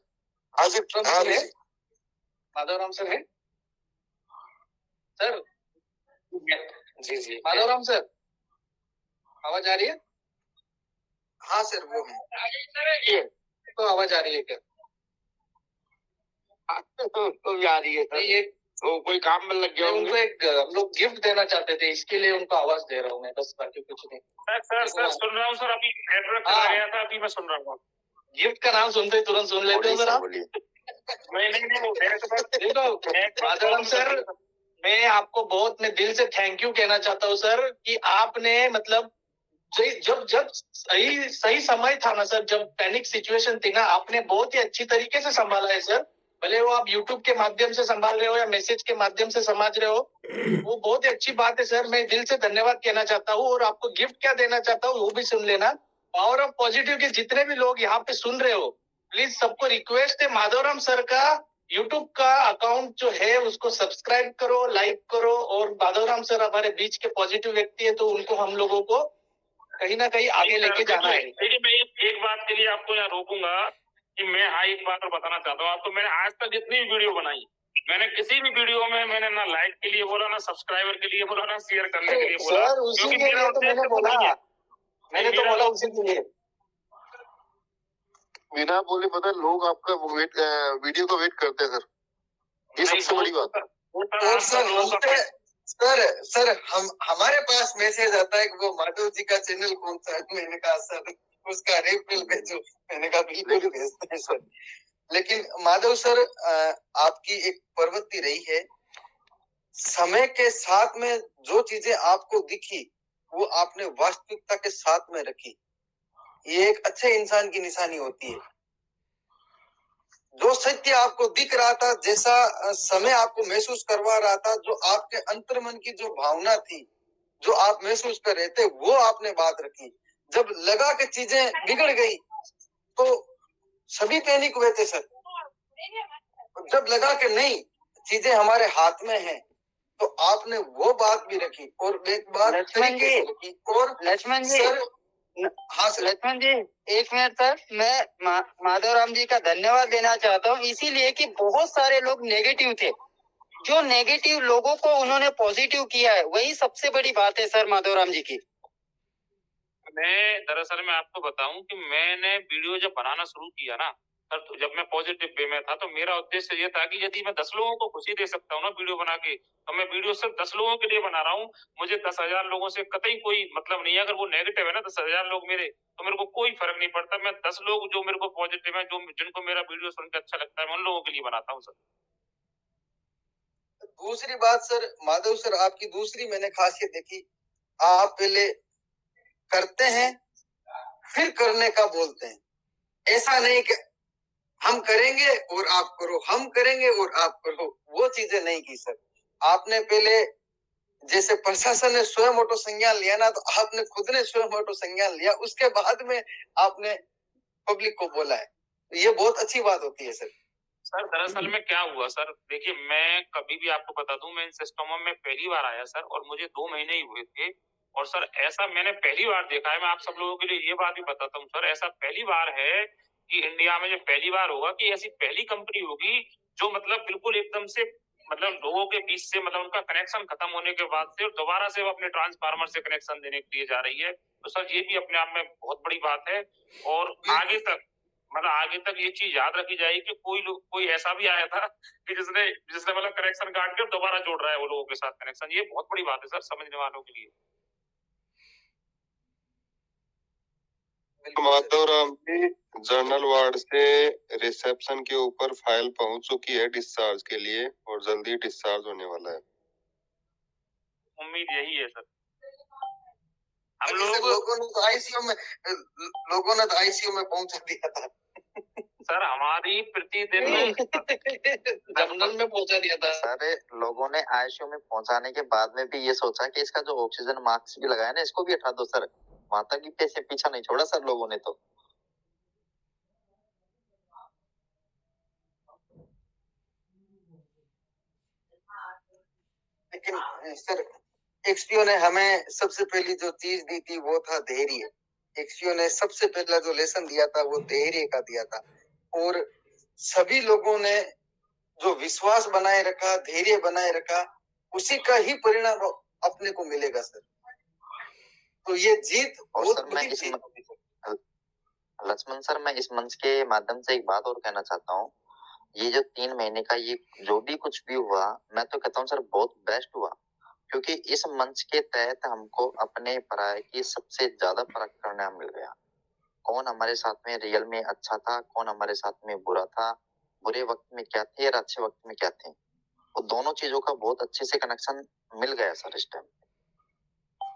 आज माधवराम सर है सर? जी माधवराम सर, आवाज आ रही है? हाँ सर, वो है तो आवाज आ रही है क्या? तो जा रही है सर। ये तो कोई काम में लग गया उनको एक हम लोग गिफ्ट देना चाहते थे, इसके लिए उनको आवाज दे रहा हूँ मैं, बस बाकी कुछ नहीं। सर सुन रहा हूँ सर, अभी नेटवर्क चला गया था, अभी मैं सुन रहा हूँ। गिफ्ट का नाम सुनते ही तुरंत सुन लेते हो सर आप। नहीं वो मेरे को देखो माधवराम सर, मैं आपको बहुत मैं दिल से थैंक यू कहना चाहता हूँ सर कि आपने मतलब जब सही समय था ना सर, जब पैनिक सिचुएशन थी ना, आपने बहुत ही अच्छी तरीके से संभाला है सर। भले वो आप यूट्यूब के माध्यम से संभाल रहे हो या मैसेज के माध्यम से समझ रहे हो, वो बहुत ही अच्छी बात है सर। मैं दिल से धन्यवाद कहना चाहता हूँ और आपको गिफ्ट क्या देना चाहता हूँ वो भी सुन लेना। पावर ऑफ पॉजिटिव के जितने भी लोग यहाँ पे सुन रहे हो, प्लीज सबको रिक्वेस्ट है, माधवराम सर का यूट्यूब का अकाउंट जो है उसको सब्सक्राइब करो, लाइक करो। और माधवराम सर हमारे बीच के पॉजिटिव व्यक्ति है, तो उनको हम लोगों को कहीं ना कहीं आगे लेके जाना है। देखिए मैं एक बात के लिए आपको यहाँ रोकूंगा कि मैं एक बात और बताना चाहता हूँ आपको। मैंने आज तक जितनी भी वीडियो बनाई, मैंने किसी भी वीडियो में मैंने ना लाइक के लिए बोला, ना सब्सक्राइबर के लिए बोला, ना शेयर करने के लिए बोला। सर उसी के लिए तो मैंने बोला उसी के लिए। बिना बोले पता लोग आपका वीडियो का वेट करते हैं सर, ये सबसे बड़ी बात है। और सर हमारे पास मैसेज आता है कि वो माधव जी का चैनल कौन सा है। मैंने कहा सर उसका रेफरल भेजो, मैंने कहा बिल्कुल भेजते हैं सर। लेकिन माधव सर आपकी एक प्रवृत्ति रही है, समय के साथ में जो चीजें आपको दिखी वो आपने वास्तविकता के साथ में रखी। ये एक अच्छे इंसान की निशानी होती है। जो सत्य आपको दिख रहा था, जैसा समय आपको महसूस करवा रहा था, जो आपके अंतर्मन की जो भावना थी, जो आप महसूस कर रहे थे, वो आपने बात रखी। जब लगा कि चीजें बिगड़ गई तो सभी पैनिक हुए थे सर। जब लगा कि नहीं चीजें हमारे हाथ में हैं, तो आपने वो बात भी रखी। और एक बात तरीके से रखी। और लक्ष्मण जी सर, हाँ सर। लक्ष्मण जी एक मिनट सर, मैं माधवराम जी का धन्यवाद देना चाहता हूँ, इसीलिए कि बहुत सारे लोग नेगेटिव थे, जो नेगेटिव लोगों को उन्होंने पॉजिटिव किया है, वही सबसे बड़ी बात है सर माधवराम जी की। मैं दरअसल मैं आपको बताऊं कि मैंने वीडियो जब बनाना शुरू किया ना सर, तो जब मैं पॉजिटिव वे में था, तो मेरा उद्देश्य ये था कि यदि मैं 10 लोगों को खुशी दे सकता हूँ ना वीडियो बना के, तो मैं वीडियो सिर्फ 10 लोगों के लिए बना रहा हूँ। मुझे 10,000 लोगों से कतई कोई मतलब नहीं है। अगर वो नेगेटिव है ना 10,000 लोग मेरे, तो मेरे को कोई फर्क नहीं पड़ता। मैं 10 लोग जो मेरे को पॉजिटिव है, जो जिनको मेरा वीडियो सुनकर अच्छा लगता है, मैं उन लोगों के लिए बनाता हूँ सर। दूसरी बात सर, माधव सर आपकी दूसरी मैंने खासियत देखी, आप पहले करते हैं फिर करने का बोलते हैं। ऐसा नहीं कि हम करेंगे और आप करो, हम करेंगे और आप करो, वो चीजें नहीं की सर। आपने पहले जैसे प्रशासन ने स्वयं ऑटो संज्ञान लिया ना, तो आपने खुद ने स्वयं ऑटो संज्ञान लिया, उसके बाद में आपने पब्लिक को बोला है। ये बहुत अच्छी बात होती है सर। सर दरअसल में क्या हुआ सर, देखिए मैं कभी भी आपको बता दूं, मैं इन सिस्टमों में पहली बार आया सर, और मुझे 2 महीने ही हुए थे। और सर ऐसा मैंने पहली बार देखा है, मैं आप सब लोगों के लिए ये बात भी बताता हूँ सर, ऐसा पहली बार है कि इंडिया में जो पहली बार होगा कि ऐसी पहली कंपनी होगी जो मतलब बिल्कुल एकदम से मतलब लोगों के बीच से मतलब उनका कनेक्शन खत्म होने के बाद से दोबारा से वो अपने ट्रांसफार्मर से कनेक्शन देने के लिए जा रही है। तो सर ये भी अपने आप में बहुत बड़ी बात है। और आगे तक मतलब आगे तक ये चीज याद रखी जाएगी कि कोई ऐसा भी आया था कि जिसने मतलब कनेक्शन काट के दोबारा जोड़ रहा है वो लोगों के साथ कनेक्शन। ये बहुत बड़ी बात है सर समझने वालों के लिए। माधवराम जी, जनरल वार्ड से रिसेप्शन के ऊपर फाइल पहुंच चुकी है डिस्चार्ज के लिए, और जल्दी डिस्चार्ज होने वाला है। उम्मीद यही है सर। हम लोगों ने तो आईसीयू में पहुंचा दिया था सर, हमारी प्रतिदिन जनरल में पहुंचा दिया था। सारे लोगों ने आईसीयू में पहुंचाने के बाद में भी ये सोचा कि इसका जो ऑक्सीजन मास्क भी लगाया ना, इसको भी हटा दो सर। माता की पैसे पीछा नहीं छोड़ा सर लोगों ने तो। लेकिन सर एक्सपीओ ने हमें सबसे पहली जो चीज दी थी वो था धैर्य। एक्सपीओ ने सबसे पहला जो लेसन दिया था वो धैर्य का दिया था। और सभी लोगों ने जो विश्वास बनाए रखा, धैर्य बनाए रखा, उसी का ही परिणाम अपने को मिलेगा सर। तो ये जीत बहुत बड़ी जीत होगी सर। लक्ष्मण सर, मैं इस मंच के माध्यम से एक बात और कहना चाहता हूँ ये जो 3 महीने का ये जो भी कुछ भी हुआ, मैं तो कहता हूँ सर बहुत बेस्ट हुआ, क्योंकि इस मंच के तहत हमको अपने पराये की सबसे ज्यादा परख करना मिल गया। कौन हमारे साथ में रियल में अच्छा था, कौन हमारे साथ में बुरा था, बुरे वक्त में क्या थे और अच्छे वक्त में क्या थे, वो दोनों चीजों का बहुत अच्छे से कनेक्शन मिल गया सर इस टाइम।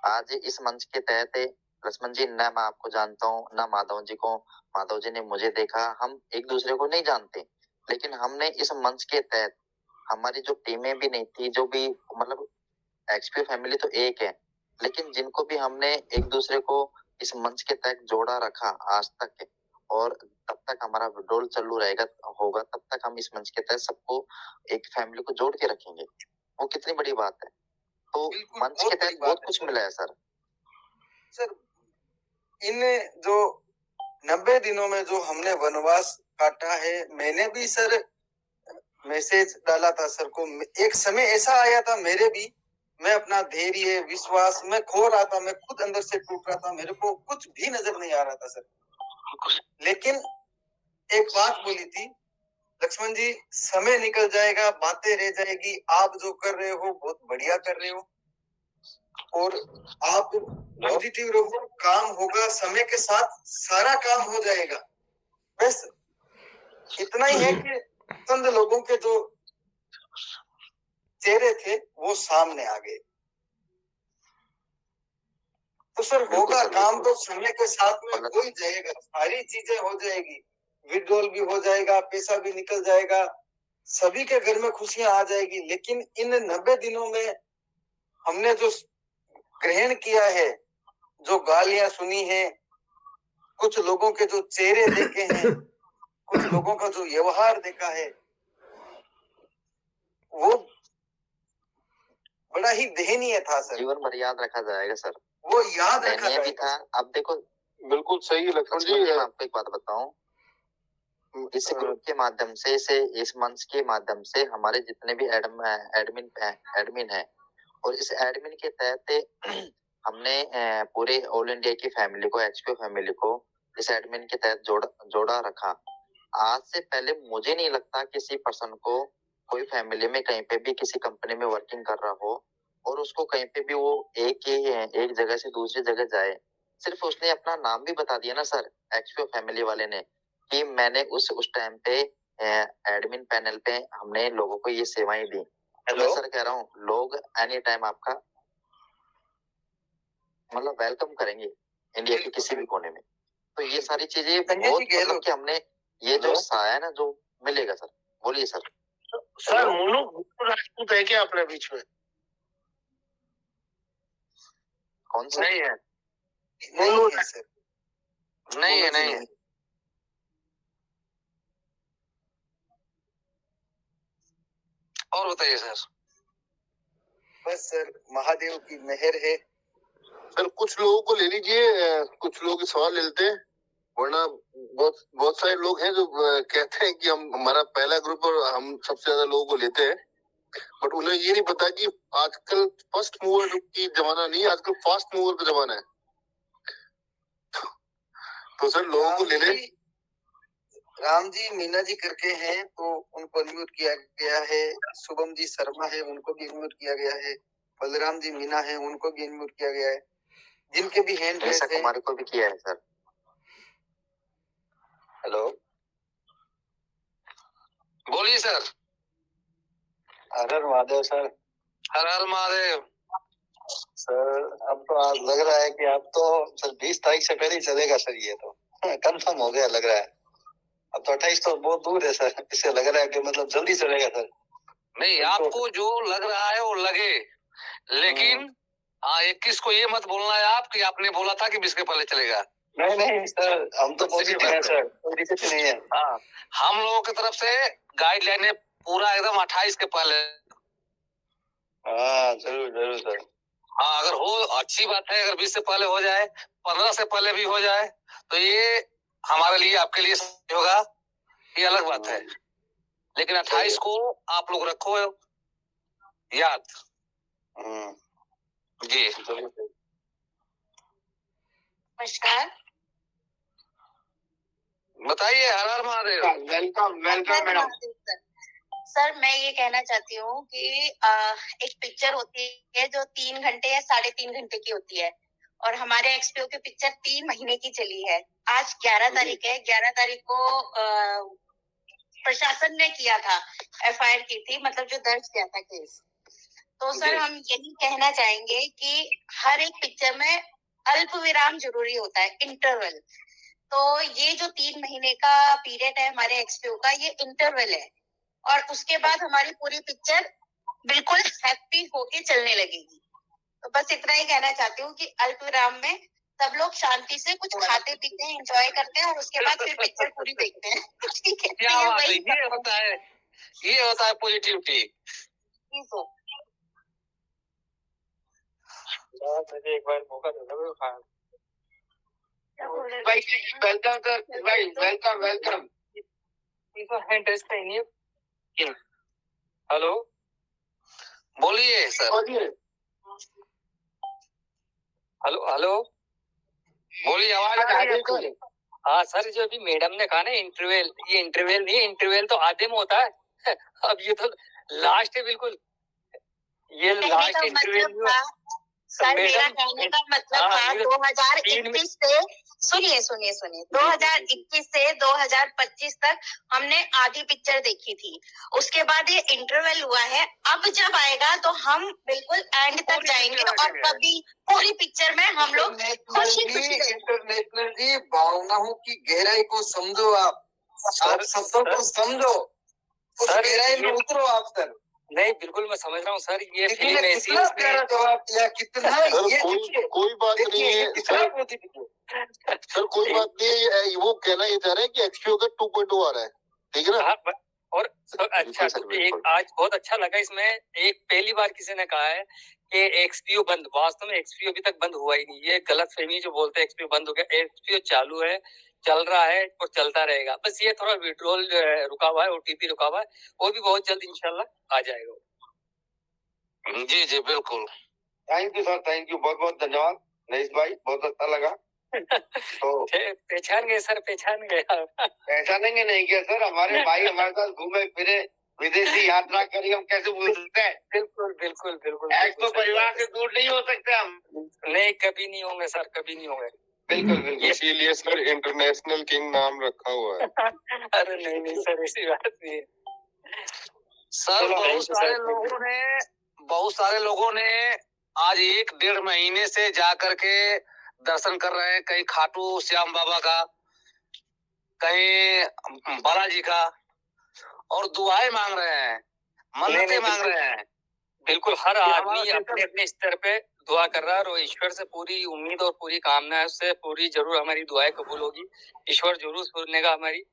आज इस मंच के तहत लक्ष्मण जी, ना मैं आपको जानता हूँ ना माधव जी को, माधव जी ने मुझे देखा, हम एक दूसरे को नहीं जानते, लेकिन हमने इस मंच के तहत हमारी जो टीमें भी नहीं थी, जो भी मतलब एक्सपी फैमिली तो एक है, लेकिन जिनको भी हमने एक दूसरे को इस मंच के तहत जोड़ा रखा आज तक, और तब तक हमारा विड्रॉल चालू रहेगा होगा, तब तक हम इस मंच के तहत सबको एक फैमिली को जोड़ के रखेंगे। वो कितनी बड़ी बात है। तो मंच के तहत बहुत कुछ मिला है सर। सर इन जो 90 दिनों में जो हमने वनवास काटा है, मैंने भी सर मैसेज डाला था सर को। एक समय ऐसा आया था मेरे भी, मैं अपना धैर्य विश्वास मैं खो रहा था, मैं खुद अंदर से टूट रहा था, मेरे को कुछ भी नजर नहीं आ रहा था सर। लेकिन एक बात बोली थी लक्ष्मण जी, समय निकल जाएगा, बातें रह जाएगी, आप जो कर रहे हो बहुत बढ़िया कर रहे हो और आप पॉजिटिव रहो, काम होगा, समय के साथ सारा काम हो जाएगा। बस इतना ही है कि चंद लोगों के जो चेहरे थे वो सामने आ गए। तो सर होगा काम तो समय के साथ में हो ही जाएगा, सारी चीजें हो जाएगी, विड्रॉल भी हो जाएगा, पैसा भी निकल जाएगा, सभी के घर में खुशियां आ जाएगी। लेकिन इन 90 दिनों में हमने जो ग्रहण किया है, जो गालियां सुनी है, कुछ लोगों के जो चेहरे देखे हैं, कुछ लोगों का जो व्यवहार देखा है, वो बड़ा ही दयनीय था सर। जीवन भर याद रखा जाएगा सर, वो याद रखा भी था। अब देखो बिल्कुल सही है लक्ष्मण जी। मैं आपको एक बात बताऊं, इस ग्रुप के माध्यम से इस मंच के माध्यम से हमारे जितने भी एडमिन है, और इस एडमिन के तहत हमने पूरे ऑल इंडिया की फैमिली को, एचपीओ फैमिली को इस एडमिन के तहत जोड़ा रखा। आज से पहले मुझे नहीं लगता किसी पर्सन को कोई फैमिली में कहीं पे भी किसी कंपनी में वर्किंग कर रहा हो और उसको कहीं पे भी वो एक जगह से दूसरी जगह जाए, सिर्फ उसने अपना नाम भी बता दिया ना सर, एक्सपीओ फैमिली वाले ने, कि मैंने उस टाइम पे एडमिन पैनल पे हमने लोगों को ये सेवाएं दी। मैं सर कह रहा हूँ, लोग एनी टाइम आपका मतलब वेलकम करेंगे इंडिया के किसी भी कोने में। तो ये सारी चीजें बहुत मतलब कि हमने ये जो साया ना जो मिलेगा सर। बोलिए सर। सर मोनू राजपूत है क्या अपने बीच में? कौन सा? नहीं है, नहीं है सर, नहीं है, नहीं है। और बताइए सर। बस सर महादेव की मेहर है सर। कुछ लोगों को ले लीजिए, कुछ लोग सवाल ले लेते हैं, वरना बहुत सारे लोग हैं जो कहते हैं कि हम हमारा पहला ग्रुप और हम सबसे ज्यादा लोगों को लेते हैं, बट उन्हें ये नहीं पता कि आजकल फर्स्ट मूवर की जमाना नहीं, आजकल फास्ट मूवर का जमाना है। तो सर लोगों को ले ले। राम जी मीना जी करके हैं तो उनको अनम्यूट किया गया है, शुभम जी शर्मा है उनको भी अनम्यूट किया गया है, बलराम जी मीना है उनको भी अनम्यूट किया गया है, जिनके भी हैंड रेस है। कुमारी को भी किया है सर। हेलो, बोलिए सर। हर हर महादेव सर। हर हर महादेव सर। अब तो आज लग रहा है कि अब तो सर 20 तारीख से पहले ही चलेगा सर, ये तो कंफर्म हो गया लग रहा है। अब तो 28 तो बहुत दूर है सर, इससे लग रहा है कि मतलब जल्दी चलेगा सर। नहीं, आपको जो लग रहा है वो लगे, लेकिन 21 को ये मत बोलना है आप कि आपने बोला था कि 20 के पहले चलेगा। नहीं नहीं सर, हम तो पॉजिटिव है सर, कोई दिक्कत नहीं है। हाँ, हम लोगों की तरफ से गाइडलाइन है पूरा एकदम 28 के पहले। हाँ जरूर जरूर सर। हाँ, अगर हो अच्छी बात है, अगर 20 से पहले हो जाए, 15 से पहले भी हो जाए, तो ये हमारे लिए आपके लिए सही होगा, ये अलग बात है। लेकिन 28 को आप लोग रखो याद। जी नमस्कार। बताइए। हर हर Mahadev. Welcome welcome madam. Sir मैं ये कहना चाहती हूँ कि एक पिक्चर होती है जो 3 घंटे या 3.5 घंटे की होती है और हमारे एक्सपीओ की पिक्चर 3 महीने की चली है। आज 11 तारीख है, 11 तारीख को प्रशासन ने किया था, एफआईआर की थी, मतलब जो दर्ज किया था केस। तो सर हम यही कहना चाहेंगे कि हर एक पिक्चर में अल्प विराम जरूरी होता है, इंटरवल। तो ये जो 3 महीने का पीरियड है हमारे एक्सपीओ का, ये इंटरवल है और उसके बाद हमारी पूरी पिक्चर बिल्कुल हैप्पी होके चलने लगेगी। तो बस इतना ही कहना चाहती हूँ कि अल्प विराम में सब लोग शांति से कुछ खाते पीते हैं, एंजॉय करते हैं और उसके बाद फिर पिक्चर पूरी देखते हैं। ठीक है, क्या बात है, ये होता है पॉजिटिविटी। मुझे एक बार मौका दे दो। भाई वेलकम सर, भाई वेलकम वेलकम। हेलो, बोलिए सर। हेलो हेलो, बोलिए, आवाज आ रही है आपकी? हाँ सर, जो अभी मैडम ने कहा ना इंटरवल, ये इंटरवल नहीं, इंटरवल तो आधे में होता है। अब ये तो लास्ट है बिल्कुल, ये लास्ट इंटरवल। सर मेरा कहने का मतलब था 2021 से सुनिए 2021 से 2025 तक हमने आधी पिक्चर देखी थी, उसके बाद ये इंटरवल हुआ है। अब जब आएगा तो हम बिल्कुल एंड तक जाएंगे और कभी पूरी पिक्चर में हम लोग खुशी खुशी। इंटरनेशनल जी, भावनाओं की गहराई को समझो, आप शब्दों को समझो, उस गहराई में उतरो आप सर। नहीं बिल्कुल मैं समझ रहा हूँ सर, ये फिल्म ऐसी है, प्यारा जवाब दिया, कितना कोई बात नहीं है सर, सर कोई बात नहीं है। वो कहना ये चाह रहे हैं कि एक्सपीओ का 2.0 आ रहा है, ठीक है ना? और अच्छा, एक आज बहुत अच्छा लगा इसमें, एक पहली बार किसी ने कहा है कि एक्सपीओ बंद, वास्तव में एक्सपीओ अभी तक बंद हुआ ही नहीं। ये गलत फहमी जो बोलते हैं एक्सपीओ बंद हो गया, एक्सपीओ चालू है, चल रहा है और चलता रहेगा। बस ये थोड़ा विड्रॉल रुका हुआ है, ओटीपी रुका हुआ है, वो भी बहुत जल्द इंशाल्लाह आ जाएगा। जी जी बिल्कुल। Thank you sir, thank you, बहुत बहुत धन्यवाद नईश भाई, बहुत अच्छा लगा। तो पहचान गए सर, पहचान गए। पहचानेंगे नहीं क्या सर, हमारे भाई हमारे साथ घूमे फिरे, विदेशी यात्रा करी, हम कैसे भूल सकते हैं? बिल्कुल बिल्कुल बिल्कुल। एक तो परिवार से दूर नहीं हो सकते हम। नहीं, कभी नहीं होंगे सर, कभी नहीं होंगे। बिल्कुल बिल्कुल, इसीलिए सर इंटरनेशनल किंग नाम रखा हुआ है। अरे नहीं नहीं सर, ऐसी बात नहीं है सर। बहुत सारे लोगों ने आज 1-1.5 महीने से जा करके दर्शन कर रहे हैं, कहीं खाटू श्याम बाबा का, कहीं बालाजी का, और दुआएं मांग रहे हैं, मन्नतें मांग रहे हैं। बिल्कुल, हर आदमी अपने अपने स्तर पे दुआ कर रहा है और ईश्वर से पूरी उम्मीद और पूरी कामना है, उससे पूरी जरूर हमारी दुआएं कबूल होगी, ईश्वर जरूर सुनेगा हमारी।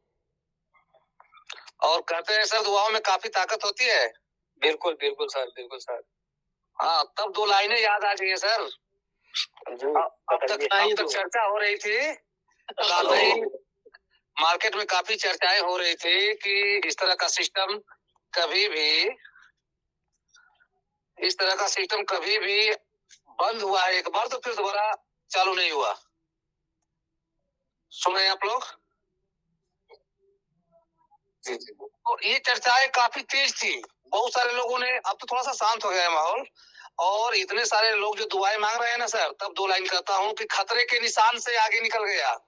और कहते हैं सर दुआओं में काफी ताकत होती है। बिल्कुल बिल्कुल सर, बिल्कुल सर। हाँ, तब 2 लाइनें याद आ गई है सर। अब तक चर्चा हो रही थी, काफी मार्केट में काफी चर्चाएं हो रही थी कि इस तरह का सिस्टम कभी भी बंद हुआ है एक बार, तो फिर दोबारा चालू नहीं हुआ। सुने आप लोग? तो ये चर्चाएं काफी तेज थी, बहुत सारे लोगों ने, अब तो थोड़ा सा शांत हो गया है माहौल, और इतने सारे लोग जो दुआएं मांग रहे हैं ना सर, तब 2 लाइन कहता हूँ कि खतरे के निशान से आगे निकल गया,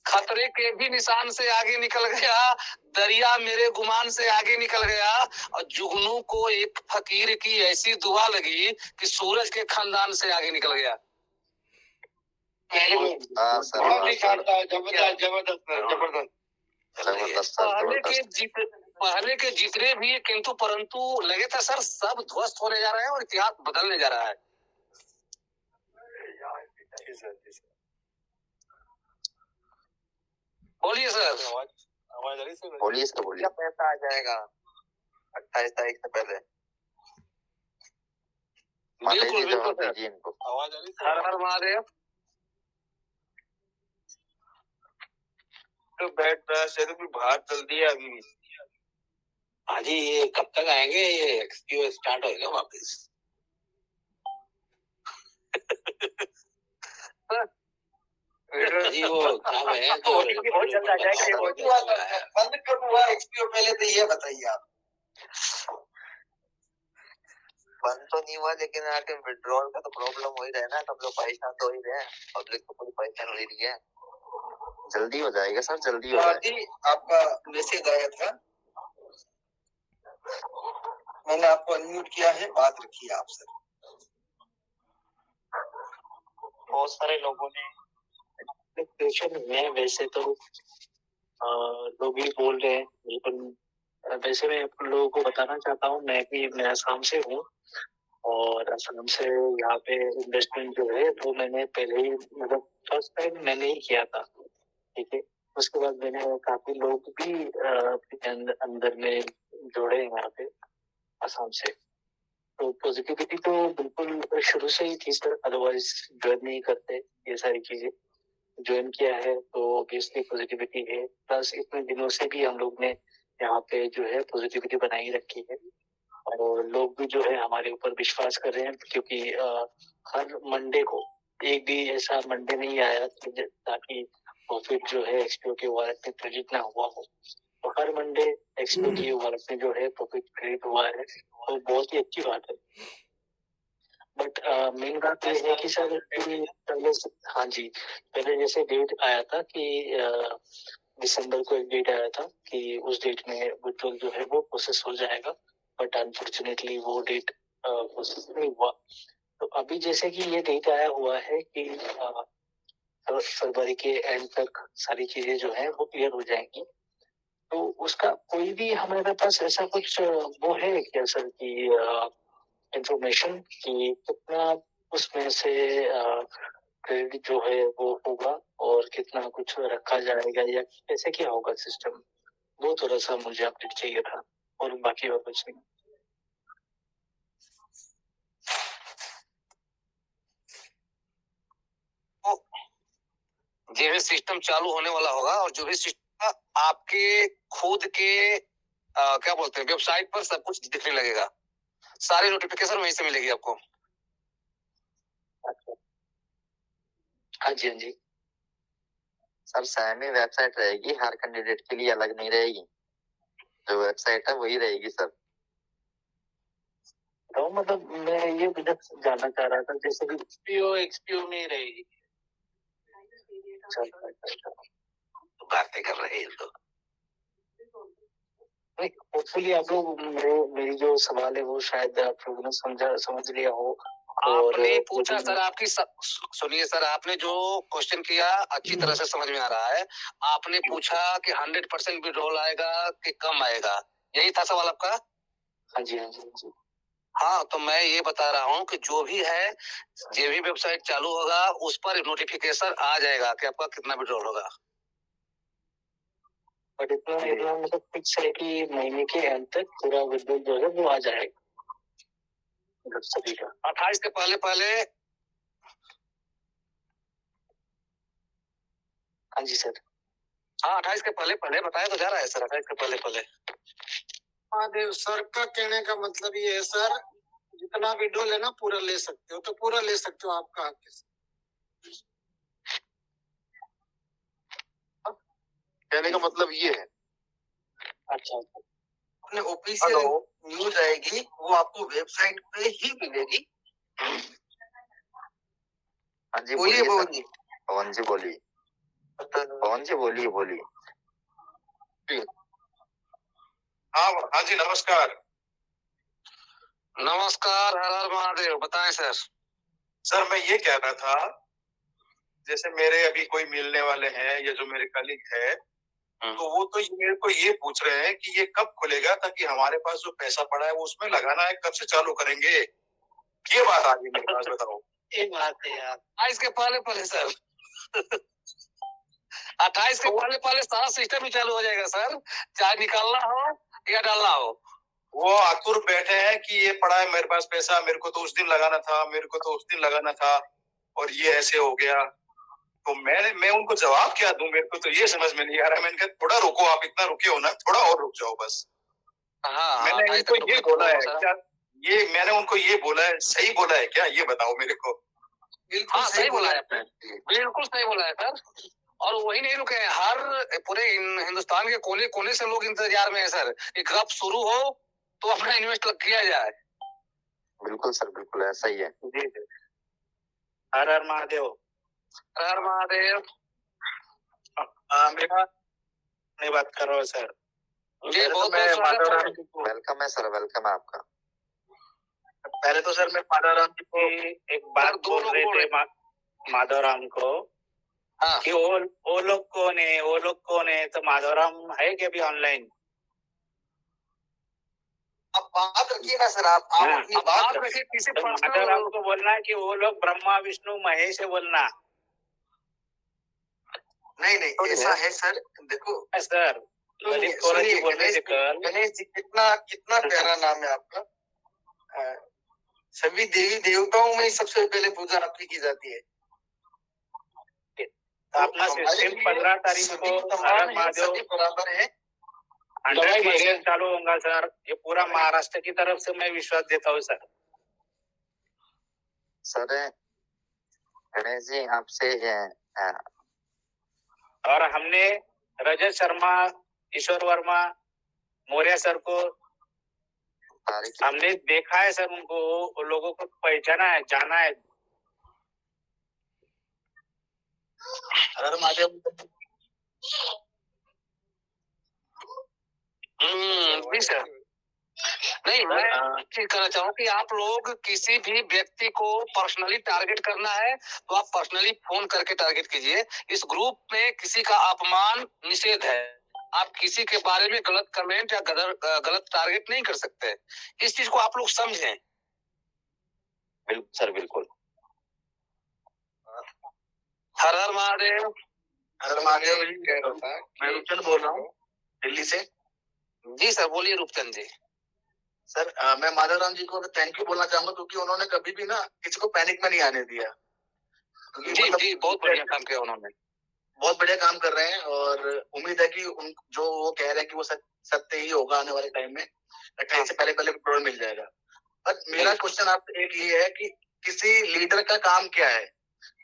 खतरे के भी निशान से आगे निकल गया, दरिया मेरे गुमान से आगे निकल गया, और जुगनू को एक फकीर की ऐसी दुआ लगी कि सूरज के खानदान से आगे निकल गया। पहले के जितने भी किंतु परंतु लगे थे सर, सब ध्वस्त होने जा रहे हैं और इतिहास बदलने जा रहा है। बोलिए सर। आवाज आ रही है? बोलिए सर, बोलिए। पैसा आ जाएगा 28 तारीख से पहले। बिल्कुल बिल्कुल सर। इनको आवाज आ रही है? हर हर महादेव। तो बैठ से तो भी बाहर चल दिया अभी। हाजी, ये कब तक आएंगे? ये एक्सक्यू स्टार्ट होएगा वापस? जी वो काम है तो बहुत जल्द आ जाएगा। बंद कब हुआ एक्सपीओ, पहले तो ये बताइए आप। बंद तो नहीं हुआ, लेकिन आके विड्रॉल का तो प्रॉब्लम हो ही रहा है ना, सब लोग परेशान तो हो ही रहे हैं, पब्लिक तो पूरी परेशान हो रही है। जल्दी हो जाएगा सर, जल्दी हो जाएगा। जी आपका मैसेज आया था, मैंने आपको अनम्यूट किया है, बात रखिए आप सर। बहुत सारे लोगों ने प्रेशर है, वैसे तो लोग भी बोल रहे हैं, बिल्कुल। वैसे मैं आप लोगों को बताना चाहता हूँ, मैं असम से हूँ और असम से यहाँ पे इन्वेस्टमेंट जो है वो मैंने पहले ही मतलब फर्स्ट टाइम मैंने ही किया था, ठीक है। उसके बाद मैंने काफी लोग भी अंदर में जोड़े हैं यहाँ पे असम से। तो पॉजिटिविटी तो बिल्कुल शुरू से ही थी सर, अदरवाइज ज्वाइन नहीं करते ये सारी चीजें। ज्वाइन किया है तो ऑब्वियसली पॉजिटिविटी है, प्लस इतने दिनों से भी हम लोग ने यहाँ पे जो है पॉजिटिविटी बनाई रखी है और लोग भी जो है हमारे ऊपर विश्वास कर रहे हैं, क्योंकि हर मंडे को एक भी ऐसा मंडे नहीं आया ताकि प्रॉफिट जो है एक्सपीओ के वॉलेट में क्रेडिट ना हुआ हो। तो हर मंडे एक्सपीओ की वॉलेट में जो है प्रॉफिट क्रेडिट हुआ है, तो बहुत ही अच्छी बात है। बट मेन बात ये है कि सर पहले, हाँ जी, पहले जैसे डेट आया था कि दिसंबर को एक डेट आया था कि उस डेट में विड्रॉल जो है वो प्रोसेस हो जाएगा, बट अनफॉर्चुनेटली वो डेट प्रोसेस नहीं हुआ। तो अभी जैसे कि ये डेट आया हुआ है कि फरवरी के एंड तक सारी चीजें जो है वो क्लियर हो जाएंगी। तो उसका कोई भी हमारे पास ऐसा कुछ वो है क्या सर कि इंफॉर्मेशन कि कितना उसमें से क्रेडिट जो है वो होगा और कितना कुछ रखा जाएगा या कैसे क्या होगा सिस्टम, वो थोड़ा सा मुझे अपडेट चाहिए था और बाकी और कुछ नहीं। जो भी सिस्टम चालू होने वाला होगा और जो भी सिस्टम आपके खुद के क्या बोलते हैं वेबसाइट पर सब कुछ दिखने लगेगा, सारी नोटिफिकेशन वहीं से मिलेगी आपको। अच्छा, हाँ जी, हाँ जी सर, सेम ही वेबसाइट रहेगी, हर कैंडिडेट के लिए अलग नहीं रहेगी, जो वेबसाइट है वही रहेगी सर। तो मतलब मैं ये जानना चाह रहा था जैसे कि एक्सपीओ में ही रहेगी। तो बातें कर रहे हैं तो नहीं, होपफुली आप लोग मेरी जो सवाल है वो शायद आप लोगों ने समझ लिया हो। आपने पूछा सर, आपकी सुनिए सर, आपने जो क्वेश्चन किया अच्छी तरह से समझ में आ रहा है। आपने पूछा कि 100% विड्रॉल आएगा कि कम आएगा, यही था सवाल आपका? हाँ जी, हाँ जी, हाँ जी। हाँ, तो मैं ये बता रहा हूँ कि जो भी है, जो भी वेबसाइट चालू होगा उस पर नोटिफिकेशन आ जाएगा कि आपका कितना विड्रॉल होगा। बट इतना मतलब फिक्स है कि महीने के अंत तक पूरा विड्रॉल जो है वो आ जाएगा सभी का 28 के पहले पहले। हाँ जी सर। हाँ, 28 के पहले पहले बताया तो जा रहा है सर, 28 के पहले पहले। महादेव सर का कहने का मतलब ये है सर, जितना विड्रॉल है ना पूरा ले सकते हो, तो पूरा ले सकते हो, आपका हक है। कहने का मतलब ये है। अच्छा, अपने ऑफिशियल न्यूज आएगी, वो आपको वेबसाइट पे ही मिलेगी। हाँ जी बोलिए पवन जी, पवन जी बोलिए, पवन जी बोलिए बोलिए। हाँ जी, नमस्कार। नमस्कार, हर हर महादेव, बताएं सर। सर मैं ये कह रहा था, जैसे मेरे अभी कोई मिलने वाले हैं या जो मेरे कलीग है, तो वो तो मेरे को ये पूछ रहे हैं कि ये कब खुलेगा, ताकि हमारे पास जो पैसा पड़ा है वो उसमें लगाना है, कब से चालू करेंगे, ये बात आ रही है मेरे पास, बताओ। ये बात है यार, 28 के पहले पहले सर 28 के पहले पहले सारा सिस्टम ही चालू हो जाएगा सर, चाहे निकालना हो या डालना हो। वो आतुर बैठे हैं कि ये पड़ा है मेरे पास पैसा, मेरे को तो उस दिन लगाना था, मेरे को तो उस दिन लगाना था, और ये ऐसे हो गया। तो मैं उनको जवाब क्या दूं, मेरे को तो ये समझ में नहीं आ रहा है। मैंने कहा थोड़ा रुको, आप इतना रुके हो ना, थोड़ा और रुक जाओ बस। हाँ, मैंने उनको ये बोला है क्या, ये मैंने उनको ये बोला है, सही बोला है क्या, ये बताओ मेरे को। हाँ सही बोला है आपने, बिल्कुल सही बोला है सर। और वही नहीं रुके हैं, हर पूरे हिंदुस्तान के कोने कोने से लोग इंतजार में है सर कि कब शुरू हो तो अपना इन्वेस्ट किया जाए। बिल्कुल सर, बिल्कुल ऐसा ही है। जी जी। हर हर महादेव। हर हर महादेव। मेरा नहीं बात कर रहा हूँ सर। जी बहुत बहुत स्वागत है। वेलकम है सर, वेलकम है आपका। पहले तो सर मैं माधवराम जी को एक बात बोल रहे थे माधवराम को कि वो लोग कौन है, तो माधवराम है क्या अभी ऑनलाइन? अब बात रखिए ना सर, आप अपनी बात रखिए किसी तो माधवराम को बोलना है कि वो लोग ब्रह्मा विष्णु महेश है बोलना। नहीं ऐसा है सर, देखो सर ललित कौर जी बोल रहे थे कल। गणेश जी कितना प्यारा नाम है आपका। सभी देवी देवताओं में सबसे पहले पूजा आपकी की जाती है। तो अपना सिस्टम 15 तारीख को हर महादेव बराबर है, 100% चालू होगा सर। ये पूरा महाराष्ट्र की तरफ से मैं विश्वास देता हूँ सर। सर गणेश जी आपसे और हमने रजत शर्मा, ईश्वर वर्मा, मौर्य सर को हमने देखा है सर, उनको उन लोगों को पहचाना है, जाना है। हर महादेव। जी सर। नहीं मैं कहना चाहूँ कि आप लोग किसी भी व्यक्ति को पर्सनली टारगेट करना है तो आप पर्सनली फोन करके टारगेट कीजिए। इस ग्रुप में किसी का अपमान निषेध है। आप किसी के बारे में गलत कमेंट या गलत टारगेट नहीं कर सकते। इस चीज को आप लोग समझें। बिल्कुल सर, बिल्कुल। हर हर महादेव। हर महादेव जी कह रहा था। मैं रूपचंद बोल रहा हूँ दिल्ली से। जी सर बोलिए रूपचंद जी। सर मैं माधवराम जी को थैंक यू बोलना चाहूंगा क्योंकि उन्होंने कभी भी ना किसी को पैनिक में नहीं आने दिया। जी जी बहुत बढ़िया काम किया उन्होंने, बहुत बढ़िया काम कर रहे हैं और उम्मीद है कि जो वो कह रहे हैं कि वो सत्य ही होगा आने वाले टाइम में। 28 से पहले पेट्रोल मिल जाएगा। बट मेरा क्वेश्चन आपसे एक ये है कि किसी लीडर का काम क्या है,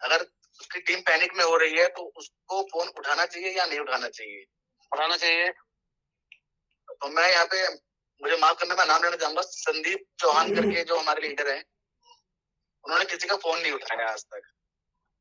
अगर उसकी टीम पैनिक में हो रही है तो उसको फोन उठाना चाहिए या नहीं उठाना चाहिए? उठाना चाहिए। तो मैं यहाँ पे, मुझे माफ करना, मैं नाम लेना चाहूंगा, संदीप चौहान करके जो हमारे लीडर हैं, उन्होंने किसी का फोन नहीं उठाया आज तक।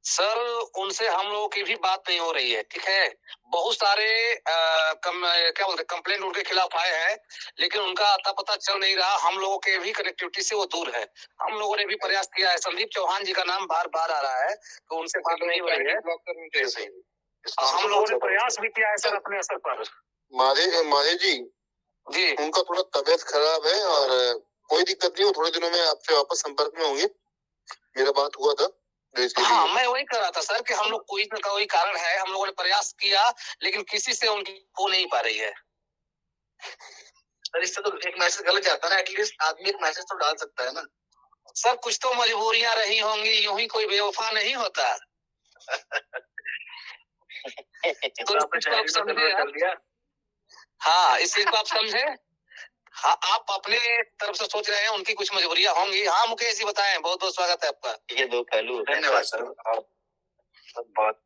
सर उनसे हम लोगों की भी बात नहीं हो रही है, ठीक है। बहुत सारे क्या बोलते कंप्लेंट उनके खिलाफ आए हैं लेकिन उनका अता पता चल नहीं रहा। हम लोगों के भी कनेक्टिविटी से वो दूर है। हम लोगों ने भी प्रयास किया है। संदीप चौहान जी का नाम बार बार आ रहा है तो उनसे बात नहीं हो रही है। हम लोगों ने प्रयास भी किया है सर अपने असर पर। माधे जी उनका थोड़ा तबीयत खराब है और कोई दिक्कत नहीं, वो थोड़े दिनों में आपसे वापस संपर्क में होंगे। मेरा बात हुआ था। हाँ मैं वही कर रहा था सर कि हम लोग कोई न कोई कारण है, हम लोगों ने प्रयास किया लेकिन किसी से उनकी हो नहीं पा रही है। सर इससे तो एक मैसेज गलत जाता है ना, एटलीस्ट आदमी एक मैसेज तो डाल सकता है ना। सर कुछ तो मजबूरियां रही होंगी, यूं ही कोई बेवफा नहीं होता। तो आप समझे। हाँ इस चीज को आप समझे। हाँ आप अपने तरफ से सोच रहे हैं, उनकी कुछ मजबूरियां होंगी। हाँ मुकेश जी बताएं, बहुत बहुत स्वागत है आपका। ये दो पहलू। धन्यवाद सर। आप बात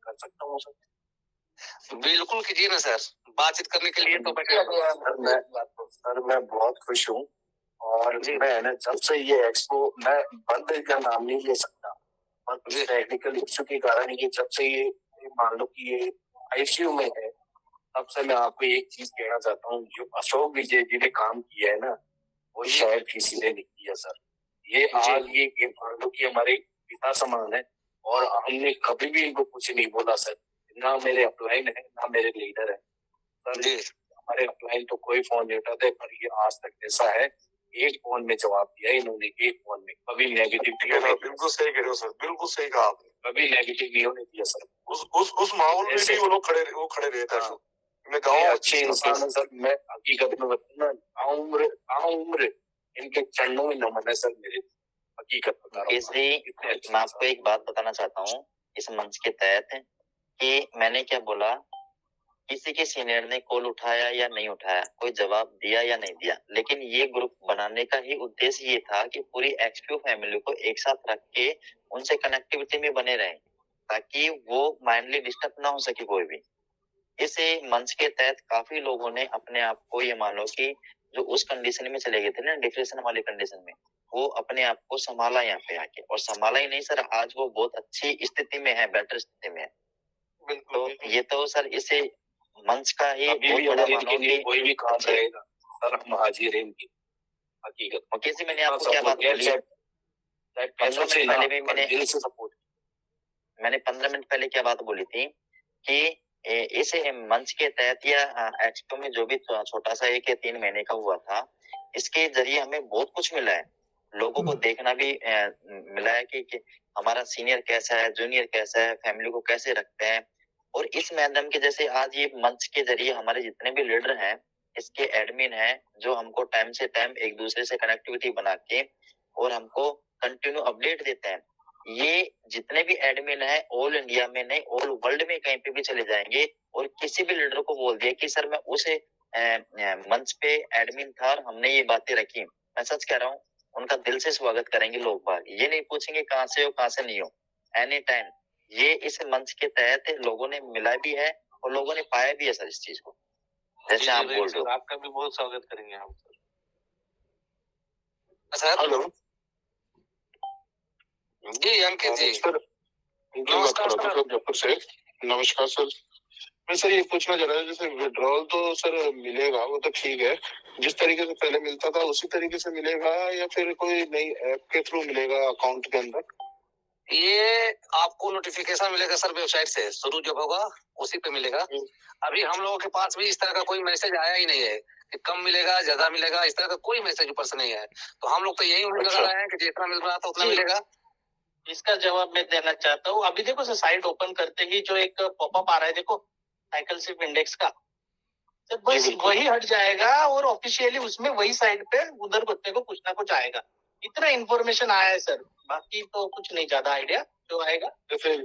कर सकता हूँ सर? बिल्कुल कीजिए ना सर, बातचीत करने के लिए तो बैठे। सर मैं बहुत खुश हूँ और मैं ना जब से ये एक्सपो, मैं बंद का नाम नहीं ले सकता और टेक्निकल इश्यू के कारण ये जब से ये मान लो कि ये आईसीयू में है, तब से मैं आपको एक चीज कहना चाहता हूँ, जो अशोक विजय जी ने काम किया है ना, वो शायद किसी ने नहीं किया सर। ये आज ये मान लो कि हमारे पिता समान है और हमने कभी भी इनको कुछ नहीं बोला सर। ना मेरे अपलाइन है ना मेरे लीडर है सर। हमारे अपलाइन तो कोई फोन नहीं उठाते, पर ये आज तक ऐसा है, एक फोन में जवाब दिया इन्होंने, एक फोन में कभी नेगेटिव। बिल्कुल सही कह रहे हो सर, बिल्कुल सही कहा आपने। कभी नेगेटिव नहीं होने दिया सर। उस माहौल में भी वो लोग खड़े रहे थे। मैं गाँव अच्छे इंसान है सर। मैं हकीकत में बताऊँ ना, उम्र इनके चरणों में नमन है सर मेरे। हकीकत बता रहा हूँ। मैं आपको एक बात बताना चाहता हूँ इस मंच के तहत कि मैंने क्या बोला, किसी के सीनियर ने कॉल उठाया या नहीं उठाया, कोई जवाब दिया या नहीं दिया, लेकिन ये ग्रुप बनाने का ही उद्देश्य ये था कि पूरी एक्सपीओ फैमिली को एक साथ रख के उनसे कनेक्टिविटी में बने रहें ताकि वो माइंडली डिस्टर्ब ना हो सके कोई भी। इस मंच के तहत काफी लोगों ने अपने आप को, ये मान लो कि जो उस कंडीशन में चले गए थे ना, डिप्रेशन वाली कंडीशन में, वो अपने आप को संभाला यहाँ पे आके, और संभाला ही नहीं सर, आज वो बहुत अच्छी स्थिति में है, बेटर स्थिति में है। तो ये तो सर इसे मंच का ही बहुत बड़ा मानो कि कोई भी काम रहेगा सर, हम हाजिर हैं इनकी हकीकत। ओके जी, मैंने आपको क्या बात बोली, 15 मिनट पहले भी मैंने 15 मिनट पहले क्या बात बोली थी कि इस मंच के तहत या एक्सपो में जो भी छोटा सा 1 या 3 महीने का हुआ था, इसके जरिए हमें बहुत कुछ मिला है। लोगों को देखना भी मिला है कि हमारा सीनियर कैसा है, जूनियर कैसा है, फैमिली को कैसे रखते हैं। और इस माध्यम के जैसे आज ये मंच के जरिए हमारे जितने भी लीडर हैं, इसके एडमिन हैं, जो हमको टाइम से टाइम एक दूसरे से कनेक्टिविटी बना के और हमको कंटिन्यू अपडेट देते हैं। ये जितने भी एडमिन है, ऑल इंडिया में नहीं, ऑल वर्ल्ड में कहीं पे भी चले जाएंगे और किसी भी लीडर को बोल दिया कि सर मैं उस मंच पे एडमिन था और हमने ये बातें रखी, मैं सच कह रहा हूँ, उनका दिल से स्वागत करेंगे लोग बाग। ये नहीं पूछेंगे कहाँ से हो, कहाँ से नहीं हो, एनी टाइम। ये इस मंच के तहत लोगों ने मिला भी है और लोगों ने पाया भी है सर इस चीज को, जैसे आप बोल रहे हो। आपका भी बहुत स्वागत करेंगे हम सर। हेलो जी अंकित जी, नमस्कार सर, जयपुर से। नमस्कार सर, मैं सर ये पूछना चाह रहा था, जैसे विड्रॉल तो सर मिलेगा, वो तो ठीक है, जिस तरीके से पहले मिलता था उसी तरीके से मिलेगा या फिर कोई नई ऐप के थ्रू मिलेगा अकाउंट के अंदर? ये आपको नोटिफिकेशन मिलेगा सर वेबसाइट से, शुरू जब होगा उसी पे मिलेगा। अभी हम लोगों के पास भी इस तरह का कोई मैसेज आया ही नहीं है कि कम मिलेगा, ज्यादा मिलेगा, इस तरह का कोई मैसेज ऊपर से नहीं है। तो हम लोग तो यही उम्मीद लगा रहे हैं कि जितना मिल रहा था उतना मिलेगा। इसका जवाब मैं देना चाहता हूँ। अभी देखो सर, साइट ओपन करते ही जो एक पॉपअप आ रहा है, देखो साइकिल शिप इंडेक्स का, तो बस वही हट जाएगा और ऑफिशियली उसमें वही साइड पे उधर बच्चे को कुछ ना कुछ आएगा। इतना इन्फॉर्मेशन आया है सर, बाकी तो कुछ नहीं ज्यादा आइडिया जो आएगा। जैसे